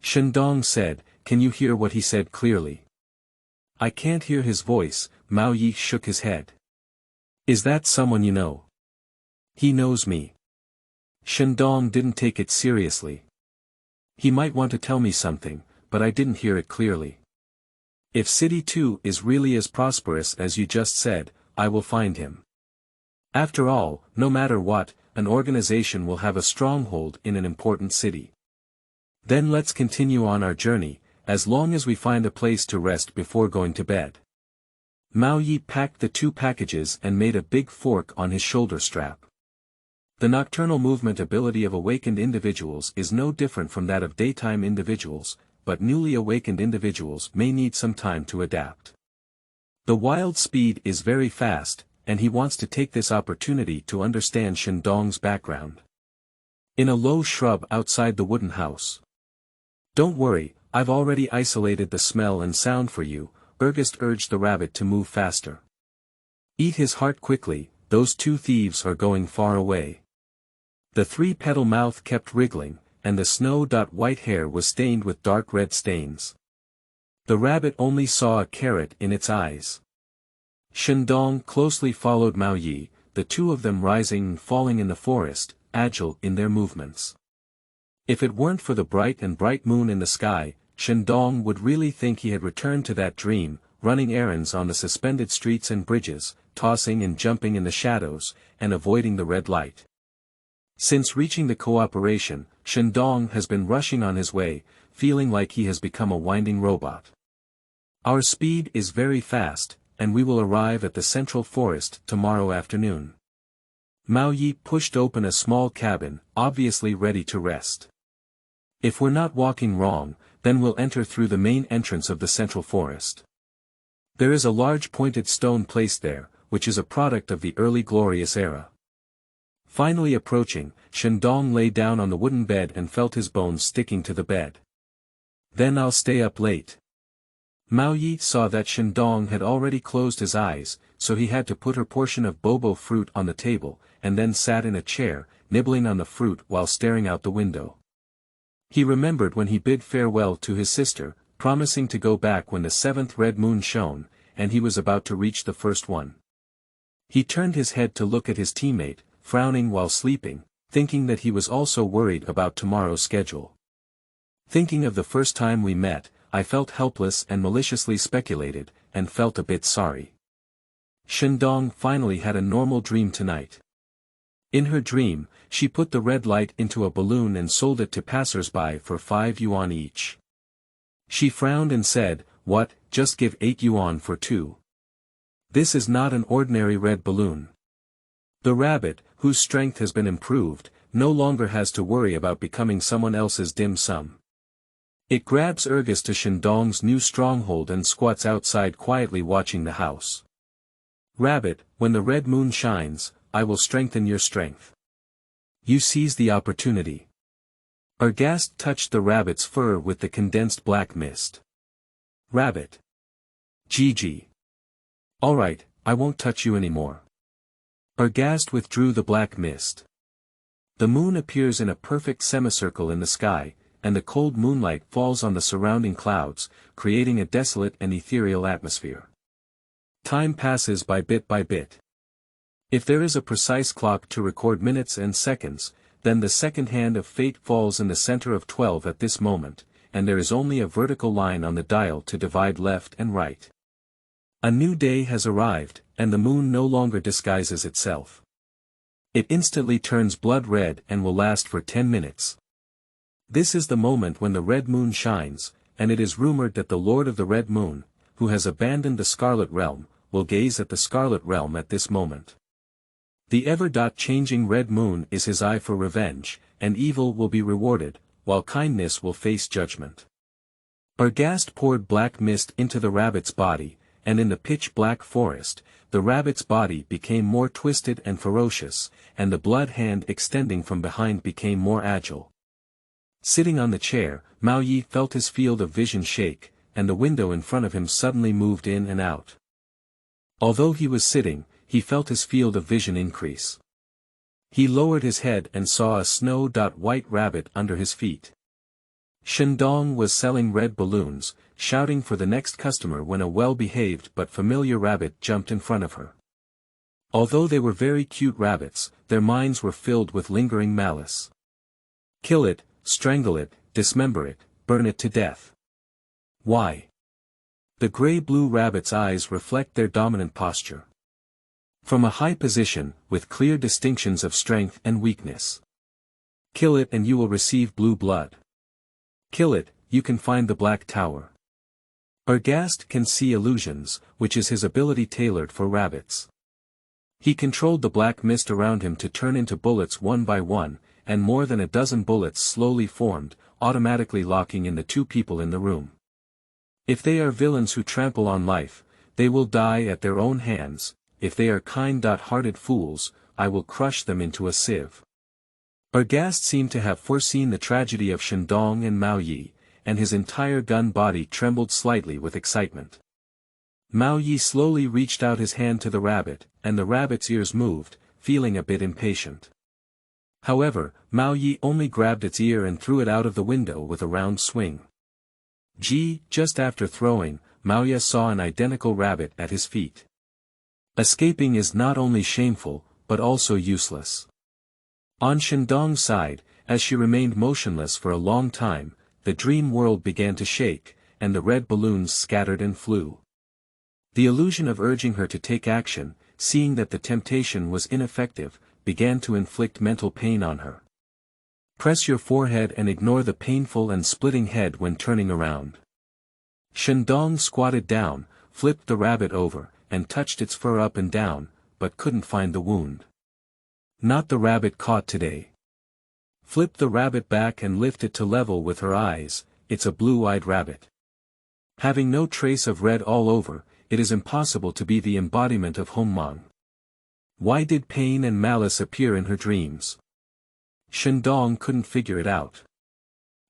Shen Dong said. "Can you hear what he said clearly?" "I can't hear his voice," Mao Yi shook his head. "Is that someone you know?" "He knows me." Shen Dong didn't take it seriously. "He might want to tell me something, but I didn't hear it clearly. If City 2 is really as prosperous as you just said, I will find him. After all, no matter what, an organization will have a stronghold in an important city. Then let's continue on our journey, as long as we find a place to rest before going to bed." Mao Yi packed the two packages and made a big fork on his shoulder strap. The nocturnal movement ability of awakened individuals is no different from that of daytime individuals, but newly awakened individuals may need some time to adapt. The wild's speed is very fast, and he wants to take this opportunity to understand Shen Dong's background. In a low shrub outside the wooden house. "Don't worry, I've already isolated the smell and sound for you," Ergust urged the rabbit to move faster. "Eat his heart quickly, those two thieves are going far away." The three-petal mouth kept wriggling, and the snow-white hair was stained with dark red stains. The rabbit only saw a carrot in its eyes. Shen Dong closely followed Mao Yi, the two of them rising and falling in the forest, agile in their movements. If it weren't for the bright moon in the sky, Shen Dong would really think he had returned to that dream, running errands on the suspended streets and bridges, tossing and jumping in the shadows, and avoiding the red light. Since reaching the cooperation, Shen Dong has been rushing on his way, feeling like he has become a winding robot. "Our speed is very fast, and we will arrive at the central forest tomorrow afternoon. Mao Yi pushed open a small cabin, obviously ready to rest. If we're not walking wrong, then we'll enter through the main entrance of the central forest. There is a large pointed stone placed there, which is a product of the early glorious era. Finally approaching, Shen Dong lay down on the wooden bed and felt his bones sticking to the bed. Then I'll stay up late. Mao Yi saw that Shen Dong had already closed his eyes, so he had to put her portion of bobo fruit on the table, and then sat in a chair, nibbling on the fruit while staring out the window. He remembered when he bid farewell to his sister, promising to go back when the seventh red moon shone, and he was about to reach the first one. He turned his head to look at his teammate, frowning while sleeping, thinking that he was also worried about tomorrow's schedule. Thinking of the first time we met, I felt helpless and maliciously speculated, and felt a bit sorry. Shen Dong finally had a normal dream tonight. In her dream, she put the red light into a balloon and sold it to passers-by for 5 yuan each. She frowned and said, "What, just give 8 yuan for 2. This is not an ordinary red balloon." The rabbit, whose strength has been improved, no longer has to worry about becoming someone else's dim sum. It grabs Urgus to Shen Dong's new stronghold and squats outside quietly watching the house. "Rabbit, when the red moon shines, I will strengthen your strength. You seize the opportunity." Urgus touched the rabbit's fur with the condensed black mist. "Rabbit. Gigi. Alright, I won't touch you anymore." Urgus withdrew the black mist. The moon appears in a perfect semicircle in the sky, and the cold moonlight falls on the surrounding clouds, creating a desolate and ethereal atmosphere. Time passes by bit. If there is a precise clock to record minutes and seconds, then the second hand of fate falls in the center of 12 at this moment, and there is only a vertical line on the dial to divide left and right. A new day has arrived, and the moon no longer disguises itself. It instantly turns blood red and will last for 10 minutes. This is the moment when the red moon shines, and it is rumored that the Lord of the Red Moon, who has abandoned the Scarlet Realm, will gaze at the Scarlet Realm at this moment. The ever-changing red moon is his eye for revenge, and evil will be rewarded, while kindness will face judgment. Urgus poured black mist into the rabbit's body, and in the pitch-black forest, the rabbit's body became more twisted and ferocious, and the blood hand extending from behind became more agile. Sitting on the chair, Mao Yi felt his field of vision shake, and the window in front of him suddenly moved in and out. Although he was sitting, he felt his field of vision increase. He lowered his head and saw a snow-white rabbit under his feet. Shen Dong was selling red balloons, shouting for the next customer when a well-behaved but familiar rabbit jumped in front of her. Although they were very cute rabbits, their minds were filled with lingering malice. "Kill it, strangle it, dismember it, burn it to death." Why? The gray-blue rabbit's eyes reflect their dominant posture. From a high position, with clear distinctions of strength and weakness. Kill it and you will receive blue blood. Kill it, you can find the Black Tower. Urgus can see illusions, which is his ability tailored for rabbits. He controlled the black mist around him to turn into bullets one by one, and more than a dozen bullets slowly formed, automatically locking in the 2 people in the room. If they are villains who trample on life, they will die at their own hands. If they are kind-hearted fools, I will crush them into a sieve. Urgus seemed to have foreseen the tragedy of Shen Dong and Mao Yi, and his entire gun body trembled slightly with excitement. Mao Yi slowly reached out his hand to the rabbit, and the rabbit's ears moved, feeling a bit impatient. However, Mao Yi only grabbed its ear and threw it out of the window with a round swing. Just after throwing, Mao Yi saw an identical rabbit at his feet. Escaping is not only shameful, but also useless. On Shen Dong's side, as she remained motionless for a long time, the dream world began to shake, and the red balloons scattered and flew. The illusion of urging her to take action, seeing that the temptation was ineffective, began to inflict mental pain on her. Press your forehead and ignore the painful and splitting head when turning around. Shen Dong squatted down, flipped the rabbit over, and touched its fur up and down, but couldn't find the wound. Not the rabbit caught today. Flip the rabbit back and lift it to level with her eyes. It's a blue-eyed rabbit. Having no trace of red all over, it is impossible to be the embodiment of Dongmeng. Why did pain and malice appear in her dreams? Shen Dong couldn't figure it out.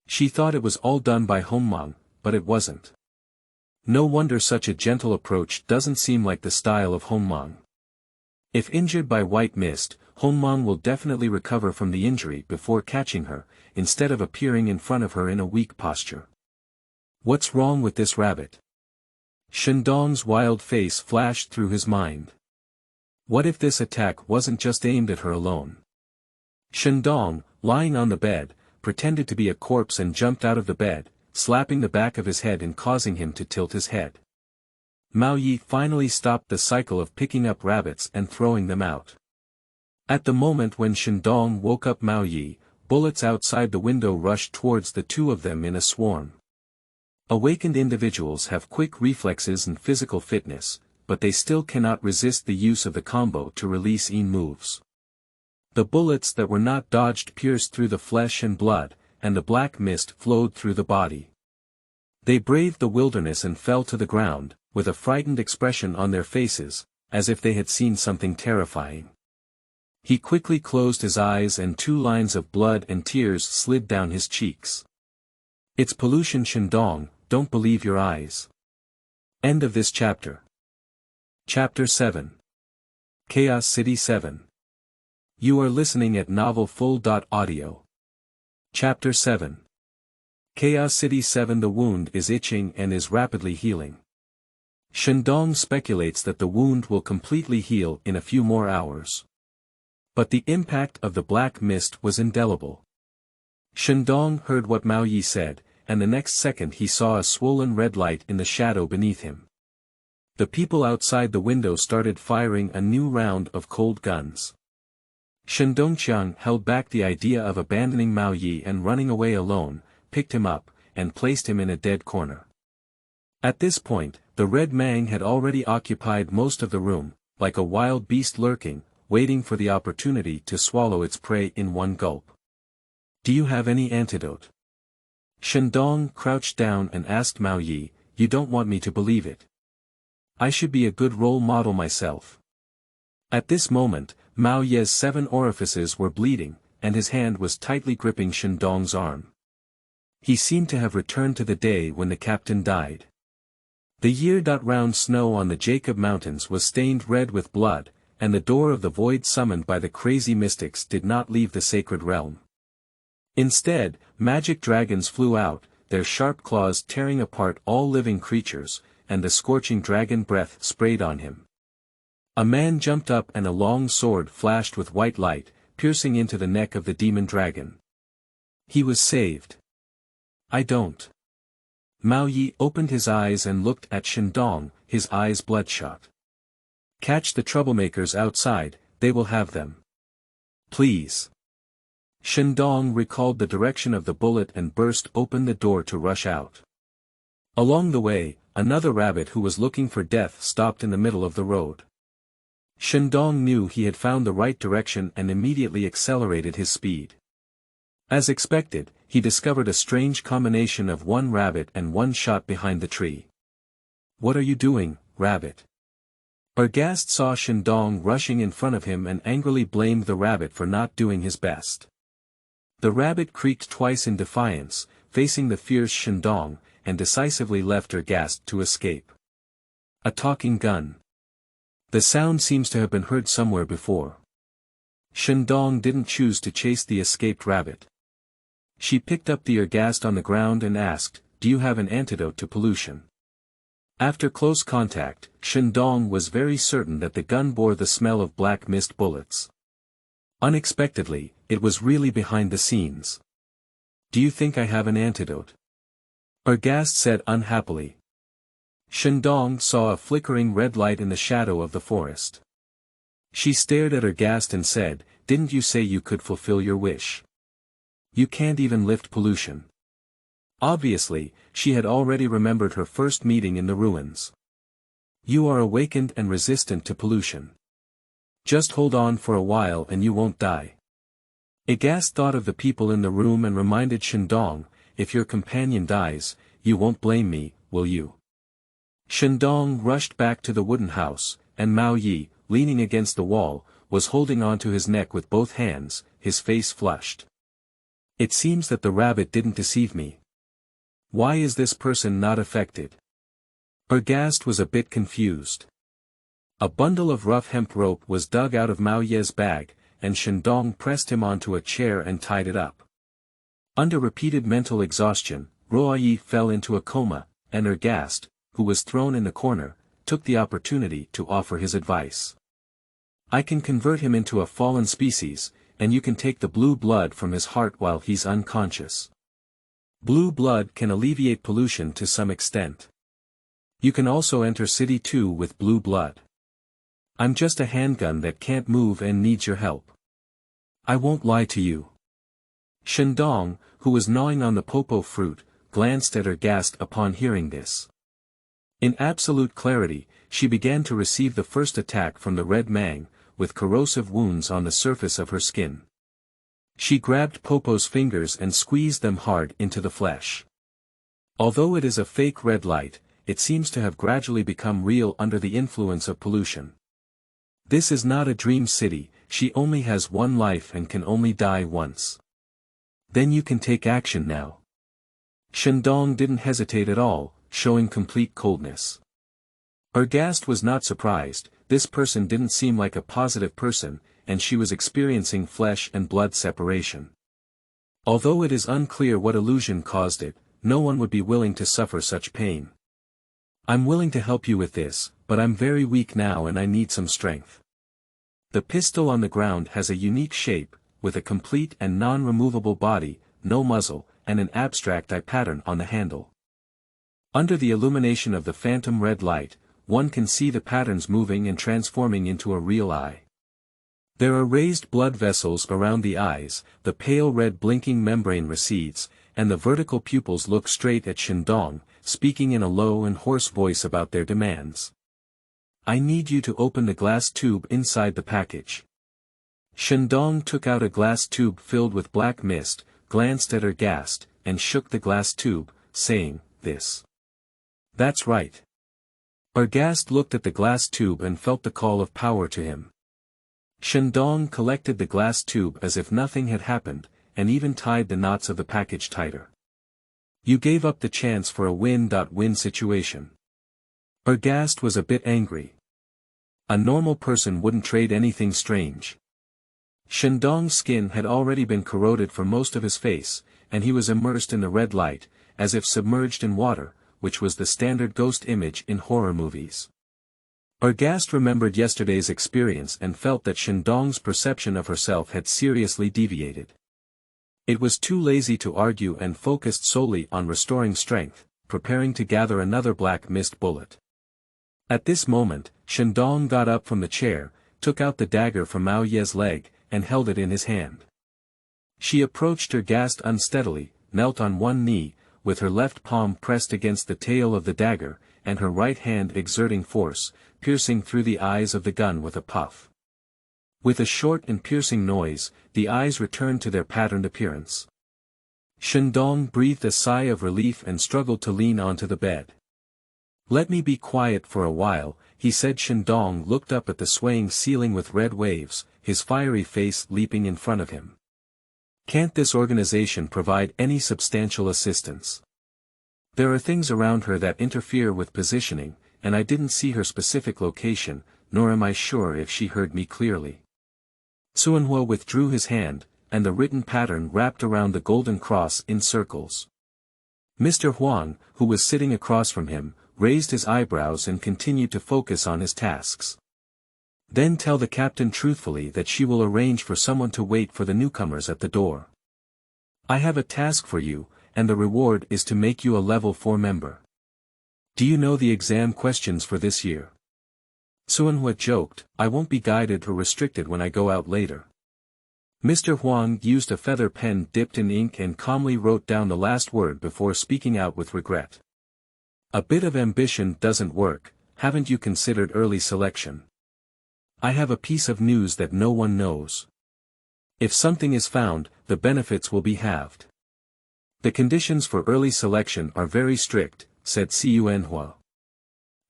She thought it was all done by Dongmeng, but it wasn't. No wonder such a gentle approach doesn't seem like the style of Dongmeng. If injured by white mist, Dongmeng will definitely recover from the injury before catching her, instead of appearing in front of her in a weak posture. What's wrong with this rabbit? Shen Dong's wild face flashed through his mind. What if this attack wasn't just aimed at her alone? Shen Dong, lying on the bed, pretended to be a corpse and jumped out of the bed, slapping the back of his head and causing him to tilt his head. Mao Yi finally stopped the cycle of picking up rabbits and throwing them out. At the moment when Shen Dong woke up Mao Yi, bullets outside the window rushed towards the two of them in a swarm. Awakened individuals have quick reflexes and physical fitness, but they still cannot resist the use of the combo to release moves. The bullets that were not dodged pierced through the flesh and blood, and the black mist flowed through the body. They braved the wilderness and fell to the ground, with a frightened expression on their faces, as if they had seen something terrifying. He quickly closed his eyes and 2 lines of blood and tears slid down his cheeks. It's pollution, Shen Dong, don't believe your eyes. End of this chapter. Chapter 7. Chaos City 7. You are listening at novelfull.audio. Chapter 7. Chaos City 7. The wound is itching and is rapidly healing. Shen Dong speculates that the wound will completely heal in a few more hours. But the impact of the black mist was indelible. Shen Dong heard what Mao Yi said, and the next second he saw a swollen red light in the shadow beneath him. The people outside the window started firing a new round of cold guns. Shen Dongqiang held back the idea of abandoning Mao Yi and running away alone, picked him up, and placed him in a dead corner. At this point, the red mang had already occupied most of the room, like a wild beast lurking, waiting for the opportunity to swallow its prey in one gulp. Do you have any antidote? Shen Dong crouched down and asked Mao Yi, you don't want me to believe it. I should be a good role model myself. At this moment, Mao Yi's 7 orifices were bleeding, and his hand was tightly gripping Shen Dong's arm. He seemed to have returned to the day when the captain died. The year-round snow on the Jacob Mountains was stained red with blood, and the door of the void summoned by the crazy mystics did not leave the sacred realm. Instead, magic dragons flew out, their sharp claws tearing apart all living creatures, and the scorching dragon breath sprayed on him. A man jumped up and a long sword flashed with white light, piercing into the neck of the demon dragon. He was saved. I don't. Mao Yi opened his eyes and looked at Shen Dong, his eyes bloodshot. Catch the troublemakers outside, they will have them. Please. Shen Dong recalled the direction of the bullet and burst open the door to rush out. Along the way, another rabbit who was looking for death stopped in the middle of the road. Shen Dong knew he had found the right direction and immediately accelerated his speed. As expected, he discovered a strange combination of 1 rabbit and 1 shot behind the tree. What are you doing, rabbit? Ergast saw Shen Dong rushing in front of him and angrily blamed the rabbit for not doing his best. The rabbit creaked twice in defiance, facing the fierce Shen Dong, and decisively left Ergast to escape. A talking gun. The sound seems to have been heard somewhere before. Shen Dong didn't choose to chase the escaped rabbit. She picked up the Ergast on the ground and asked, do you have an antidote to pollution? After close contact, Shen Dong was very certain that the gun bore the smell of black mist bullets. Unexpectedly, it was really behind the scenes. Do you think I have an antidote? Ergast said unhappily. Shen Dong saw a flickering red light in the shadow of the forest. She stared at Ergast and said, didn't you say you could fulfill your wish? You can't even lift pollution. Obviously, she had already remembered her first meeting in the ruins. You are awakened and resistant to pollution. Just hold on for a while and you won't die. Aghast thought of the people in the room and reminded Shen Dong, if your companion dies, you won't blame me, will you? Shen Dong rushed back to the wooden house, and Mao Yi, leaning against the wall, was holding onto his neck with both hands, his face flushed. It seems that the rabbit didn't deceive me. Why is this person not affected? Ergast was a bit confused. A bundle of rough hemp rope was dug out of Mao Ye's bag, and Shen Dong pressed him onto a chair and tied it up. Under repeated mental exhaustion, Ruoyi fell into a coma, and Ergast, who was thrown in the corner, took the opportunity to offer his advice. I can convert him into a fallen species, and you can take the blue blood from his heart while he's unconscious. Blue blood can alleviate pollution to some extent. You can also enter City 2 with blue blood. I'm just a handgun that can't move and needs your help. I won't lie to you. Shen Dong, who was gnawing on the popo fruit, glanced at Ergast upon hearing this. In absolute clarity, she began to receive the first attack from the red mang, with corrosive wounds on the surface of her skin. She grabbed Popo's fingers and squeezed them hard into the flesh. Although it is a fake red light, it seems to have gradually become real under the influence of pollution. This is not a dream city, she only has one life and can only die once. Then you can take action now. Shen Dong didn't hesitate at all, showing complete coldness. Ergast was not surprised, this person didn't seem like a positive person, and she was experiencing flesh and blood separation. Although it is unclear what illusion caused it, no one would be willing to suffer such pain. I'm willing to help you with this, but I'm very weak now and I need some strength. The pistol on the ground has a unique shape, with a complete and non-removable body, no muzzle, and an abstract eye pattern on the handle. Under the illumination of the phantom red light, one can see the patterns moving and transforming into a real eye. There are raised blood vessels around the eyes, the pale red blinking membrane recedes, and the vertical pupils look straight at Shen Dong, speaking in a low and hoarse voice about their demands. I need you to open the glass tube inside the package. Shen Dong took out a glass tube filled with black mist, glanced at Ergast, and shook the glass tube, saying, "This." That's right. Ergast looked at the glass tube and felt the call of power to him. Shen Dong collected the glass tube as if nothing had happened, and even tied the knots of the package tighter. You gave up the chance for a win-win situation. Ergast was a bit angry. A normal person wouldn't trade anything strange. Shen Dong's skin had already been corroded for most of his face, and he was immersed in the red light, as if submerged in water, which was the standard ghost image in horror movies. Ergast remembered yesterday's experience and felt that Shen Dong's perception of herself had seriously deviated. It was too lazy to argue and focused solely on restoring strength, preparing to gather another black mist bullet. At this moment, Shen Dong got up from the chair, took out the dagger from Mao Ye's leg, and held it in his hand. She approached Ergast unsteadily, knelt on one knee, with her left palm pressed against the tail of the dagger, and her right hand exerting force, piercing through the eyes of the gun with a puff. With a short and piercing noise, the eyes returned to their patterned appearance. Shen Dong breathed a sigh of relief and struggled to lean onto the bed. Let me be quiet for a while, he said. Shen Dong looked up at the swaying ceiling with red waves, his fiery face leaping in front of him. Can't this organization provide any substantial assistance? There are things around her that interfere with positioning, and I didn't see her specific location, nor am I sure if she heard me clearly. Suanhua withdrew his hand, and the written pattern wrapped around the golden cross in circles. Mr. Huang, who was sitting across from him, raised his eyebrows and continued to focus on his tasks. Then tell the captain truthfully that she will arrange for someone to wait for the newcomers at the door. I have a task for you, and the reward is to make you a level 4 member. Do you know the exam questions for this year? Suanhua joked, I won't be guided or restricted when I go out later. Mr. Huang used a feather pen dipped in ink and calmly wrote down the last word before speaking out with regret. A bit of ambition doesn't work, haven't you considered early selection? I have a piece of news that no one knows. If something is found, the benefits will be halved. The conditions for early selection are very strict, said Cunhua.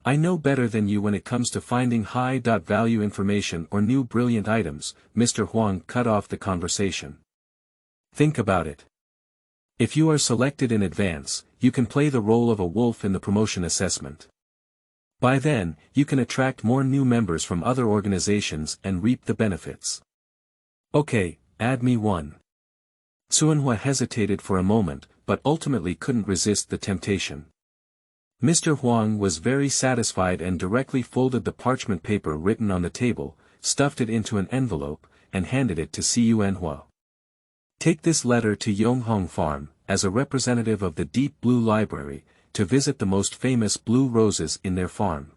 I know better than you when it comes to finding high-value information or new brilliant items, Mr. Huang cut off the conversation. Think about it. If you are selected in advance, you can play the role of a wolf in the promotion assessment. By then, you can attract more new members from other organizations and reap the benefits. Okay, add me one. Cunhua hesitated for a moment, but ultimately couldn't resist the temptation. Mr. Huang was very satisfied and directly folded the parchment paper written on the table, stuffed it into an envelope, and handed it to Cunhua. Take this letter to Yonghong Farm, as a representative of the Deep Blue Library, to visit the most famous blue roses in their farm.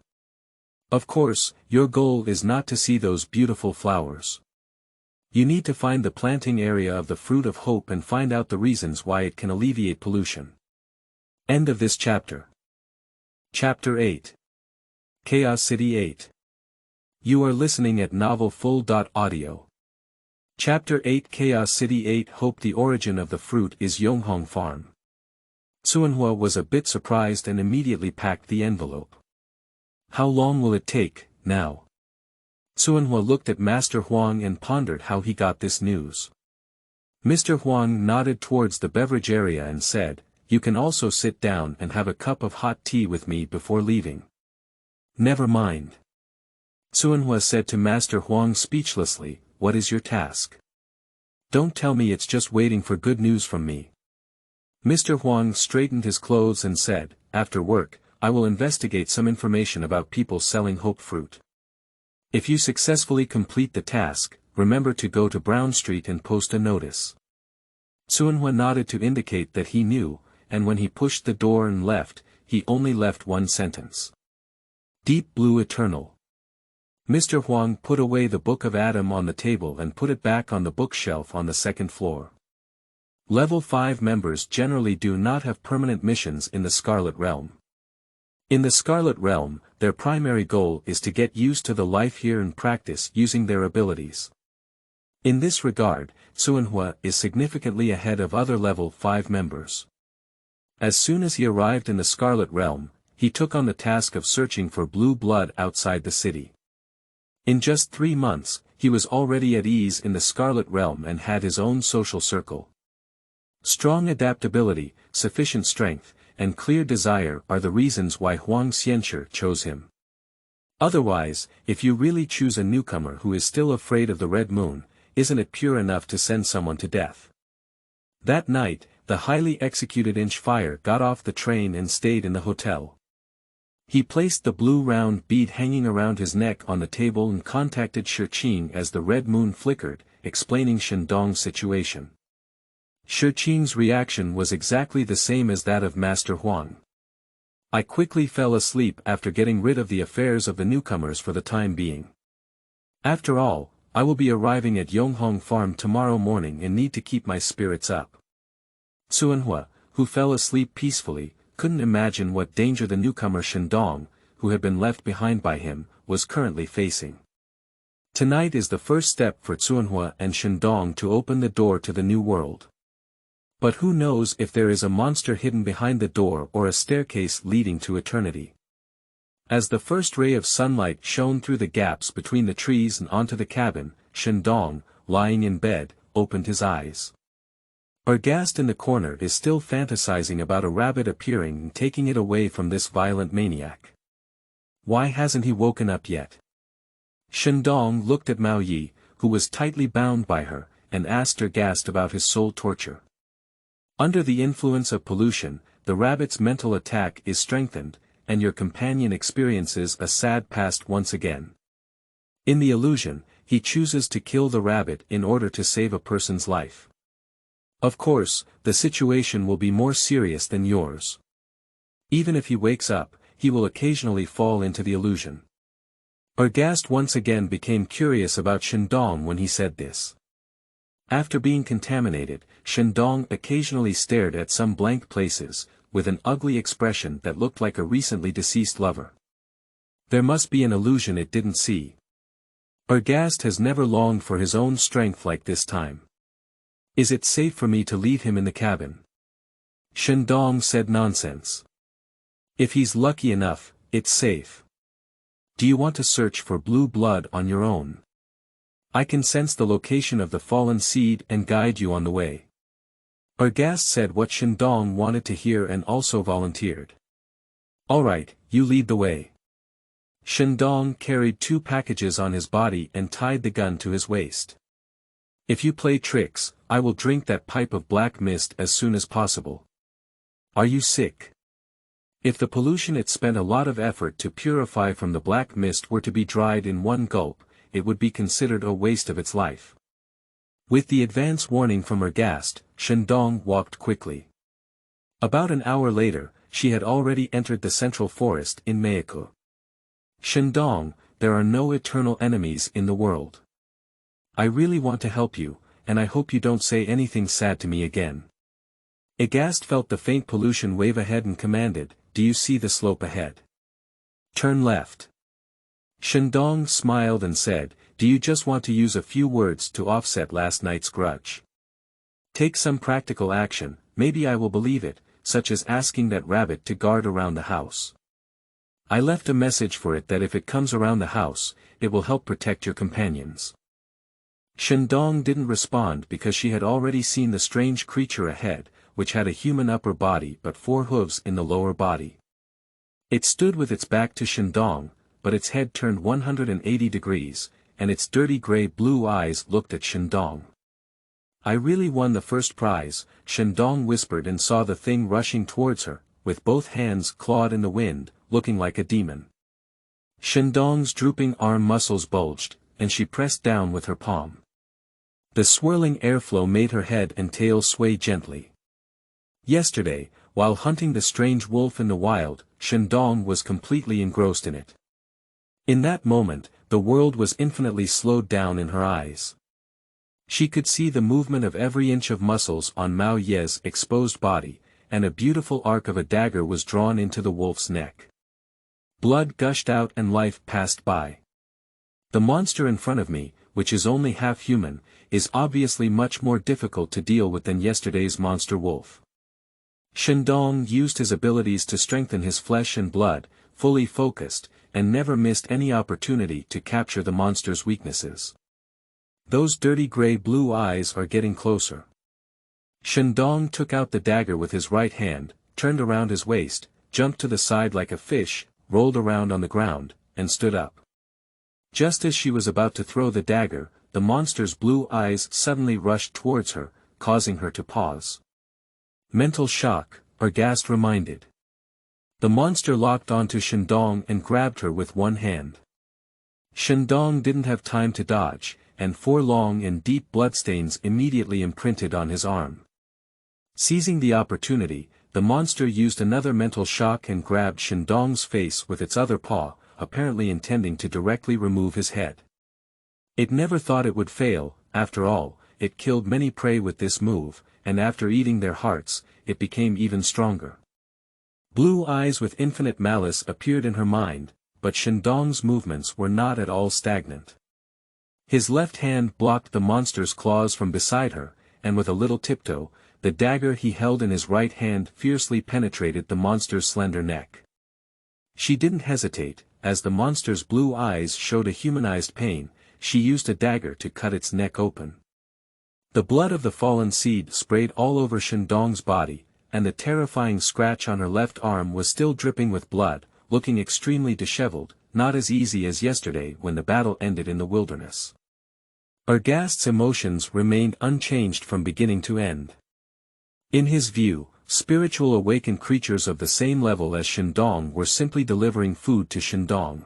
Of course, your goal is not to see those beautiful flowers. You need to find the planting area of the fruit of hope and find out the reasons why it can alleviate pollution. End of this chapter. Chapter 8. Chaos City 8. You are listening at novelfull.audio. Chapter 8 Chaos City 8 Hope. The origin of the fruit is Yonghong Farm. Cunhua was a bit surprised and immediately packed the envelope. How long will it take, now? Cunhua looked at Master Huang and pondered how he got this news. Mr. Huang nodded towards the beverage area and said, "You can also sit down and have a cup of hot tea with me before leaving." "Never mind." Cunhua said to Master Huang speechlessly, "What is your task? Don't tell me it's just waiting for good news from me." Mr. Huang straightened his clothes and said, "After work, I will investigate some information about people selling hope fruit. If you successfully complete the task, remember to go to Brown Street and post a notice." Cunhua nodded to indicate that he knew, and when he pushed the door and left, he only left one sentence. Deep Blue Eternal. Mr. Huang put away the Book of Adam on the table and put it back on the bookshelf on the second floor. Level 5 members generally do not have permanent missions in the Scarlet Realm. In the Scarlet Realm, their primary goal is to get used to the life here and practice using their abilities. In this regard, Cunhua is significantly ahead of other level 5 members. As soon as he arrived in the Scarlet Realm, he took on the task of searching for blue blood outside the city. In just 3 months, he was already at ease in the Scarlet Realm and had his own social circle. Strong adaptability, sufficient strength, and clear desire are the reasons why Huang Xianshi chose him. Otherwise, if you really choose a newcomer who is still afraid of the Red Moon, isn't it pure enough to send someone to death? That night, the highly executed Inchfire got off the train and stayed in the hotel. He placed the blue round bead hanging around his neck on the table and contacted Shiqing as the red moon flickered, explaining Shen Dong's situation. Shiqing's reaction was exactly the same as that of Master Huang. "I quickly fell asleep after getting rid of the affairs of the newcomers for the time being. After all, I will be arriving at Yonghong Farm tomorrow morning and need to keep my spirits up." Cunhua, who fell asleep peacefully, couldn't imagine what danger the newcomer Shen Dong, who had been left behind by him, was currently facing. Tonight is the first step for Cunhua and Shen Dong to open the door to the new world. But who knows if there is a monster hidden behind the door or a staircase leading to eternity. As the first ray of sunlight shone through the gaps between the trees and onto the cabin, Shen Dong, lying in bed, opened his eyes. Ergast in the corner is still fantasizing about a rabbit appearing and taking it away from this violent maniac. Why hasn't he woken up yet? Shen Dong looked at Mao Yi, who was tightly bound by her, and asked Ergast about his soul torture. Under the influence of pollution, the rabbit's mental attack is strengthened, and your companion experiences a sad past once again. In the illusion, he chooses to kill the rabbit in order to save a person's life. Of course, the situation will be more serious than yours. Even if he wakes up, he will occasionally fall into the illusion. Ergast once again became curious about Shen Dong when he said this. After being contaminated, Shen Dong occasionally stared at some blank places, with an ugly expression that looked like a recently deceased lover. There must be an illusion it didn't see. Ergast has never longed for his own strength like this time. Is it safe for me to leave him in the cabin? Shen Dong said nonsense. If he's lucky enough, it's safe. Do you want to search for blue blood on your own? I can sense the location of the fallen seed and guide you on the way. Ergast said what Shen Dong wanted to hear and also volunteered. Alright, you lead the way. Shen Dong carried 2 packages on his body and tied the gun to his waist. If you play tricks, I will drink that pipe of black mist as soon as possible. Are you sick? If the pollution it spent a lot of effort to purify from the black mist were to be dried in one gulp, it would be considered a waste of its life. With the advance warning from Ergast, Shen Dong walked quickly. About an hour later, she had already entered the central forest in Maeku. Shen Dong, there are no eternal enemies in the world. I really want to help you, and I hope you don't say anything sad to me again. Ergast felt the faint pollution wave ahead and commanded, do you see the slope ahead? Turn left. Shen Dong smiled and said, do you just want to use a few words to offset last night's grudge? Take some practical action, maybe I will believe it, such as asking that rabbit to guard around the house. I left a message for it that if it comes around the house, it will help protect your companions. Shen Dong didn't respond because she had already seen the strange creature ahead, which had a human upper body but 4 hooves in the lower body. It stood with its back to Shen Dong, but its head turned 180 degrees, and its dirty gray-blue eyes looked at Shen Dong. I really won the first prize, Shen Dong whispered and saw the thing rushing towards her, with both hands clawed in the wind, looking like a demon. Shen Dong's drooping arm muscles bulged, and she pressed down with her palm. The swirling airflow made her head and tail sway gently. Yesterday, while hunting the strange wolf in the wild, Shen Dong was completely engrossed in it. In that moment, the world was infinitely slowed down in her eyes. She could see the movement of every inch of muscles on Mao Ye's exposed body, and a beautiful arc of a dagger was drawn into the wolf's neck. Blood gushed out and life passed by. The monster in front of me, which is only half human, is obviously much more difficult to deal with than yesterday's monster wolf. Shen Dong used his abilities to strengthen his flesh and blood, fully focused, and never missed any opportunity to capture the monster's weaknesses. Those dirty gray-blue eyes are getting closer. Shen Dong took out the dagger with his right hand, turned around his waist, jumped to the side like a fish, rolled around on the ground, and stood up. Just as she was about to throw the dagger, the monster's blue eyes suddenly rushed towards her, causing her to pause. Mental shock, Ergast reminded. The monster locked onto Shen Dong and grabbed her with one hand. Shen Dong didn't have time to dodge, and 4 long and deep bloodstains immediately imprinted on his arm. Seizing the opportunity, the monster used another mental shock and grabbed Shen Dong's face with its other paw, apparently intending to directly remove his head. It never thought it would fail, after all, it killed many prey with this move, and after eating their hearts, it became even stronger. Blue eyes with infinite malice appeared in her mind, but Shen Dong's movements were not at all stagnant. His left hand blocked the monster's claws from beside her, and with a little tiptoe, the dagger he held in his right hand fiercely penetrated the monster's slender neck. She didn't hesitate, as the monster's blue eyes showed a humanized pain, she used a dagger to cut its neck open. The blood of the fallen seed sprayed all over Shen Dong's body, and the terrifying scratch on her left arm was still dripping with blood, looking extremely disheveled, not as easy as yesterday when the battle ended in the wilderness. Ergast's emotions remained unchanged from beginning to end. In his view, spiritual awakened creatures of the same level as Shen Dong were simply delivering food to Shen Dong.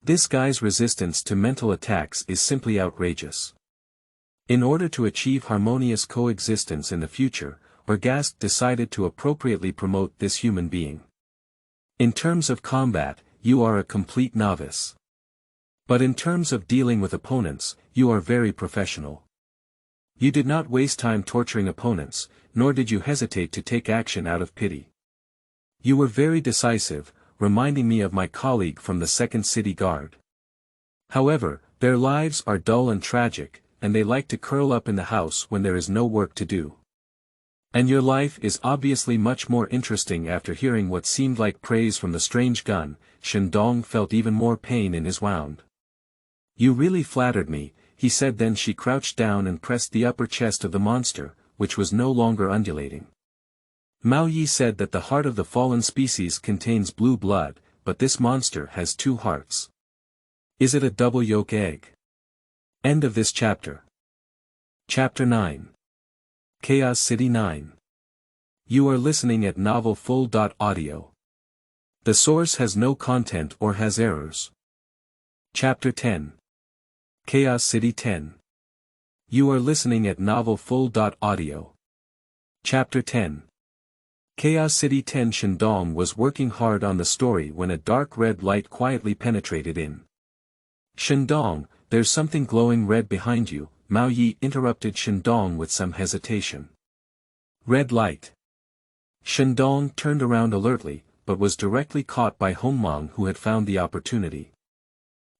This guy's resistance to mental attacks is simply outrageous. In order to achieve harmonious coexistence in the future, Ergast decided to appropriately promote this human being. In terms of combat, you are a complete novice. But in terms of dealing with opponents, you are very professional. You did not waste time torturing opponents, nor did you hesitate to take action out of pity. You were very decisive, reminding me of my colleague from the 2nd City Guard. However, Their lives are dull and tragic, and they like to curl up in the house when there is no work to do. And your life is obviously much more interesting. After hearing what seemed like praise from the strange gun, Shen Dong felt even more pain in his wound. You really flattered me, he said. Then she crouched down and pressed the upper chest of the monster, which was no longer undulating. Mao Yi said that the heart of the fallen species contains blue blood, but this monster has 2 hearts. Is it a double yolk egg? End of this chapter. Chapter 9. Chaos City 9. You are listening at novelfull.audio. The source has no content or has errors. Chapter 10. Chaos City 10. You are listening at novelfull.audio. Chapter 10. Chaos City 10. Shen Dong was working hard on the story when a dark red light quietly penetrated in. Shen Dong, there's something glowing red behind you, Mao Yi interrupted Shen Dong with some hesitation. Red light. Shen Dong turned around alertly, but was directly caught by Hongmeng, who had found the opportunity.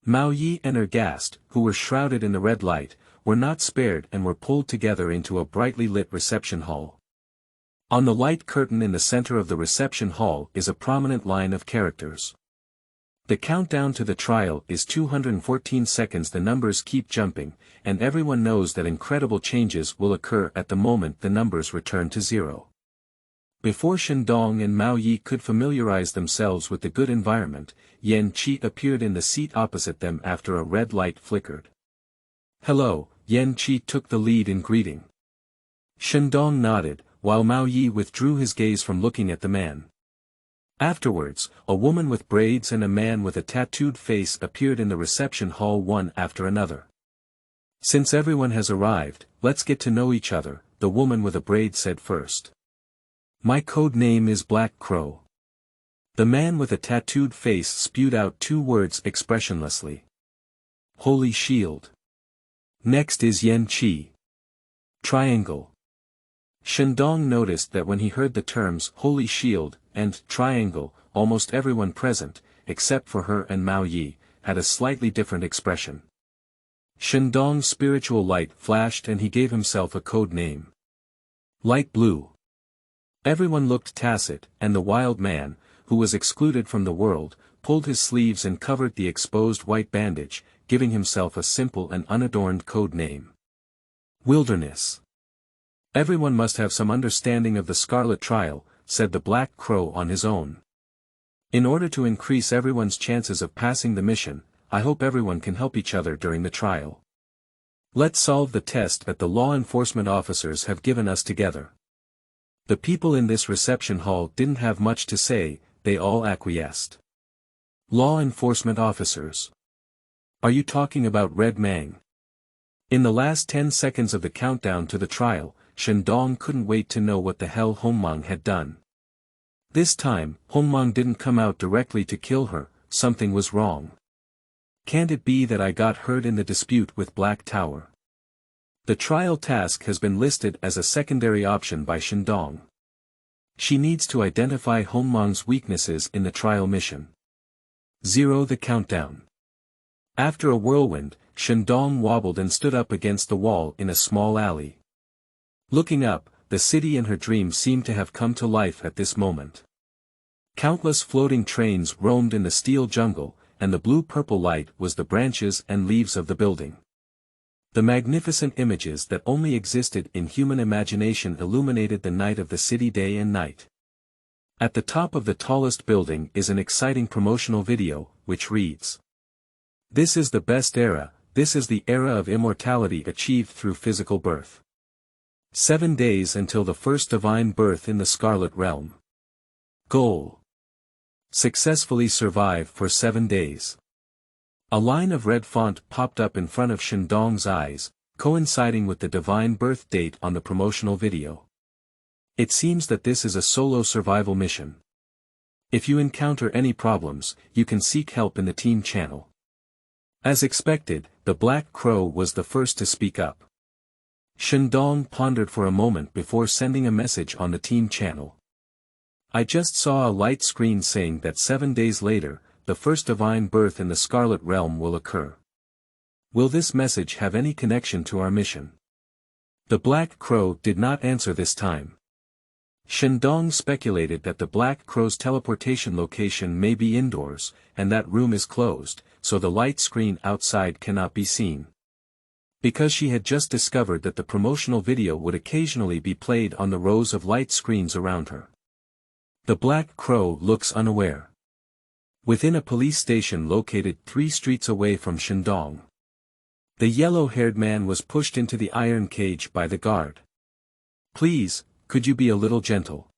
Mao Yi and her guest, who were shrouded in the red light, were not spared and were pulled together into a brightly lit reception hall. On the light curtain in the center of the reception hall is a prominent line of characters. The countdown to the trial is 214 seconds. The numbers keep jumping, and everyone knows that incredible changes will occur at the moment the numbers return to 0. Before Shen Dong and Mao Yi could familiarize themselves with the good environment, Yan Qi appeared in the seat opposite them after a red light flickered. Hello, Yan Qi took the lead in greeting. Shen Dong nodded, while Mao Yi withdrew his gaze from looking at the man. Afterwards, a woman with braids and a man with a tattooed face appeared in the reception hall one after another. Since everyone has arrived, let's get to know each other, the woman with a braid said first. My code name is Black Crow. The man with a tattooed face spewed out 2 words expressionlessly. Holy Shield. Next is Yan Qi. Triangle. Shen Dong noticed that when he heard the terms Holy Shield and Triangle, almost everyone present, except for her and Mao Yi, had a slightly different expression. Shen Dong's spiritual light flashed and he gave himself a code name. Light Blue. Everyone looked tacit, and the wild man, who was excluded from the world, pulled his sleeves and covered the exposed white bandage, giving himself a simple and unadorned code name. Wilderness. Everyone must have some understanding of the Scarlet Trial, said the Black Crow on his own. In order to increase everyone's chances of passing the mission, I hope everyone can help each other during the trial. Let's solve the test that the law enforcement officers have given us together. The people in this reception hall didn't have much to say, they all acquiesced. Law enforcement officers. Are you talking about Red Mang? In the last 10 seconds of the countdown to the trial, Shen Dong couldn't wait to know what the hell Hongmeng had done. This time, Hongmeng didn't come out directly to kill her, something was wrong. Can't it be that I got hurt in the dispute with Black Tower? The trial task has been listed as a secondary option by Shen Dong. She needs to identify Hongmeng's weaknesses in the trial mission. 0. The countdown. After a whirlwind, Shen Dong wobbled and stood up against the wall in a small alley. Looking up, the city and her dreams seemed to have come to life at this moment. Countless floating trains roamed in the steel jungle, and the blue-purple light was the branches and leaves of the building. The magnificent images that only existed in human imagination illuminated the night of the city day and night. At the top of the tallest building is an exciting promotional video, which reads, "This is the best era, this is the era of immortality achieved through physical birth. 7 days until the first divine birth in the Scarlet Realm. Goal. Successfully survive for 7 days." A line of red font popped up in front of Shen Dong's eyes, coinciding with the divine birth date on the promotional video. It seems that this is a solo survival mission. If you encounter any problems, you can seek help in the team channel. As expected, the Black Crow was the first to speak up. Shen Dong pondered for a moment before sending a message on the team channel. I just saw a light screen saying that 7 days later, the first divine birth in the Scarlet Realm will occur. Will this message have any connection to our mission? The Black Crow did not answer this time. Shen Dong speculated that the Black Crow's teleportation location may be indoors, and that room is closed, so the light screen outside cannot be seen. Because she had just discovered that the promotional video would occasionally be played on the rows of light screens around her. The Black Crow looks unaware. Within a police station located 3 streets away from Shen Dong. The yellow-haired man was pushed into the iron cage by the guard. Please, could you be a little gentle?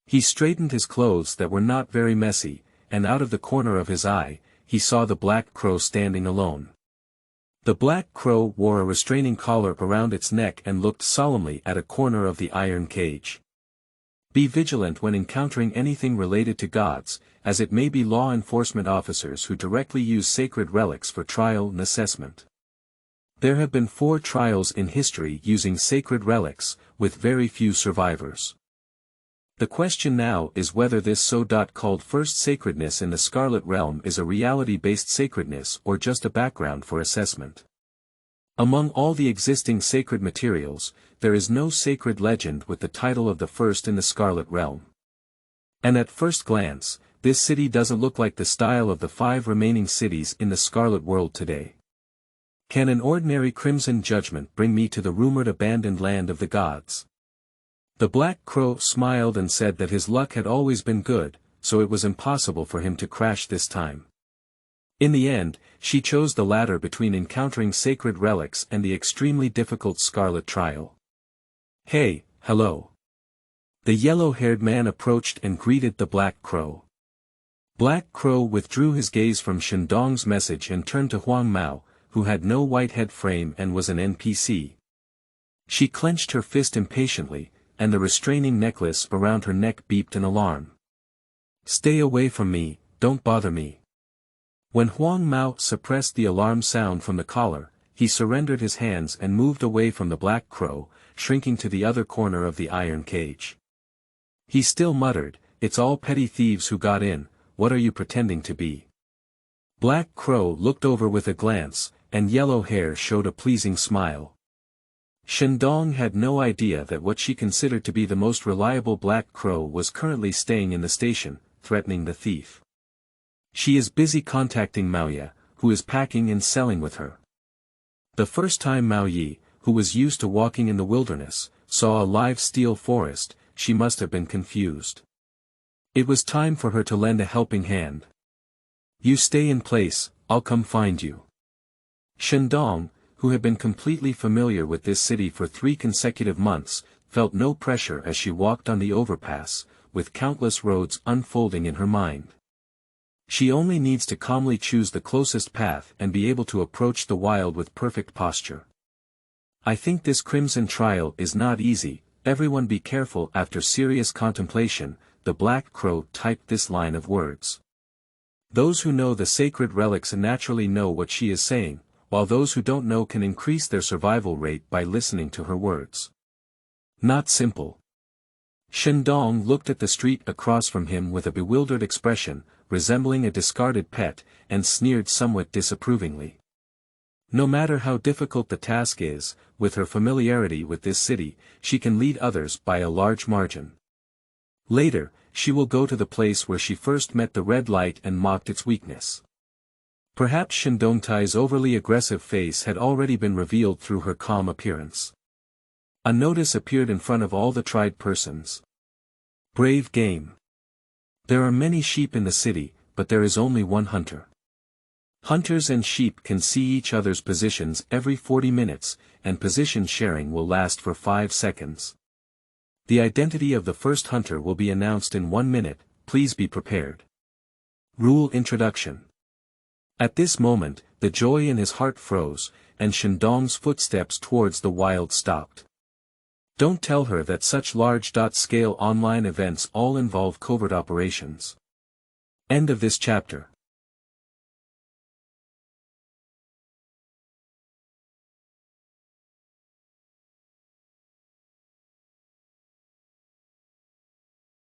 He straightened his clothes that were not very messy, and out of the corner of his eye, he saw the Black Crow standing alone. The Black Crow wore a restraining collar around its neck and looked solemnly at a corner of the iron cage. Be vigilant when encountering anything related to gods, as it may be law enforcement officers who directly use sacred relics for trial and assessment. There have been 4 trials in history using sacred relics, with very few survivors. The question now is whether this so-called first sacredness in the Scarlet Realm is a reality-based sacredness or just a background for assessment. Among all the existing sacred materials, there is no sacred legend with the title of the first in the Scarlet Realm. And at first glance, this city doesn't look like the style of the 5 remaining cities in the Scarlet World today. Can an ordinary crimson judgment bring me to the rumored abandoned land of the gods? The Black Crow smiled and said that his luck had always been good, so it was impossible for him to crash this time. In the end, she chose the latter between encountering sacred relics and the extremely difficult Scarlet Trial. Hey, hello. The yellow-haired man approached and greeted the Black Crow. Black Crow withdrew his gaze from Shen Dong's message and turned to Huang Mao, who had no white head frame and was an NPC. She clenched her fist impatiently, and the restraining necklace around her neck beeped an alarm. Stay away from me, don't bother me. When Huang Mao suppressed the alarm sound from the collar, he surrendered his hands and moved away from the Black Crow, shrinking to the other corner of the iron cage. He still muttered, "It's all petty thieves who got in, what are you pretending to be?" Black Crow looked over with a glance, and yellow hair showed a pleasing smile. Shen Dong had no idea that what she considered to be the most reliable Black Crow was currently staying in the station, threatening the thief. She is busy contacting Mao Ye, who is packing and selling with her. The first time Mao Ye, who was used to walking in the wilderness, saw a live steel forest, she must have been confused. It was time for her to lend a helping hand. You stay in place, I'll come find you. Shen Dong, who had been completely familiar with this city for 3 consecutive months, felt no pressure as she walked on the overpass, with countless roads unfolding in her mind. She only needs to calmly choose the closest path and be able to approach the wild with perfect posture. I think this crimson trial is not easy, everyone be careful. After serious contemplation, the Black Crow typed this line of words. Those who know the sacred relics naturally know what she is saying, while those who don't know can increase their survival rate by listening to her words. Not simple. Shen Dong looked at the street across from him with a bewildered expression, resembling a discarded pet, and sneered somewhat disapprovingly. No matter how difficult the task is, with her familiarity with this city, she can lead others by a large margin. Later, she will go to the place where she first met the red light and mocked its weakness. Perhaps Shen Dongtai's overly aggressive face had already been revealed through her calm appearance. A notice appeared in front of all the tried persons. Brave game. There are many sheep in the city, but there is only one hunter. Hunters and sheep can see each other's positions every 40 minutes, and position sharing will last for 5 seconds. The identity of the first hunter will be announced in 1 minute, please be prepared. Rule Introduction. At this moment, the joy in his heart froze, and Shen Dong's footsteps towards the wild stopped. Don't tell her that such large-scale online events all involve covert operations. End of this chapter.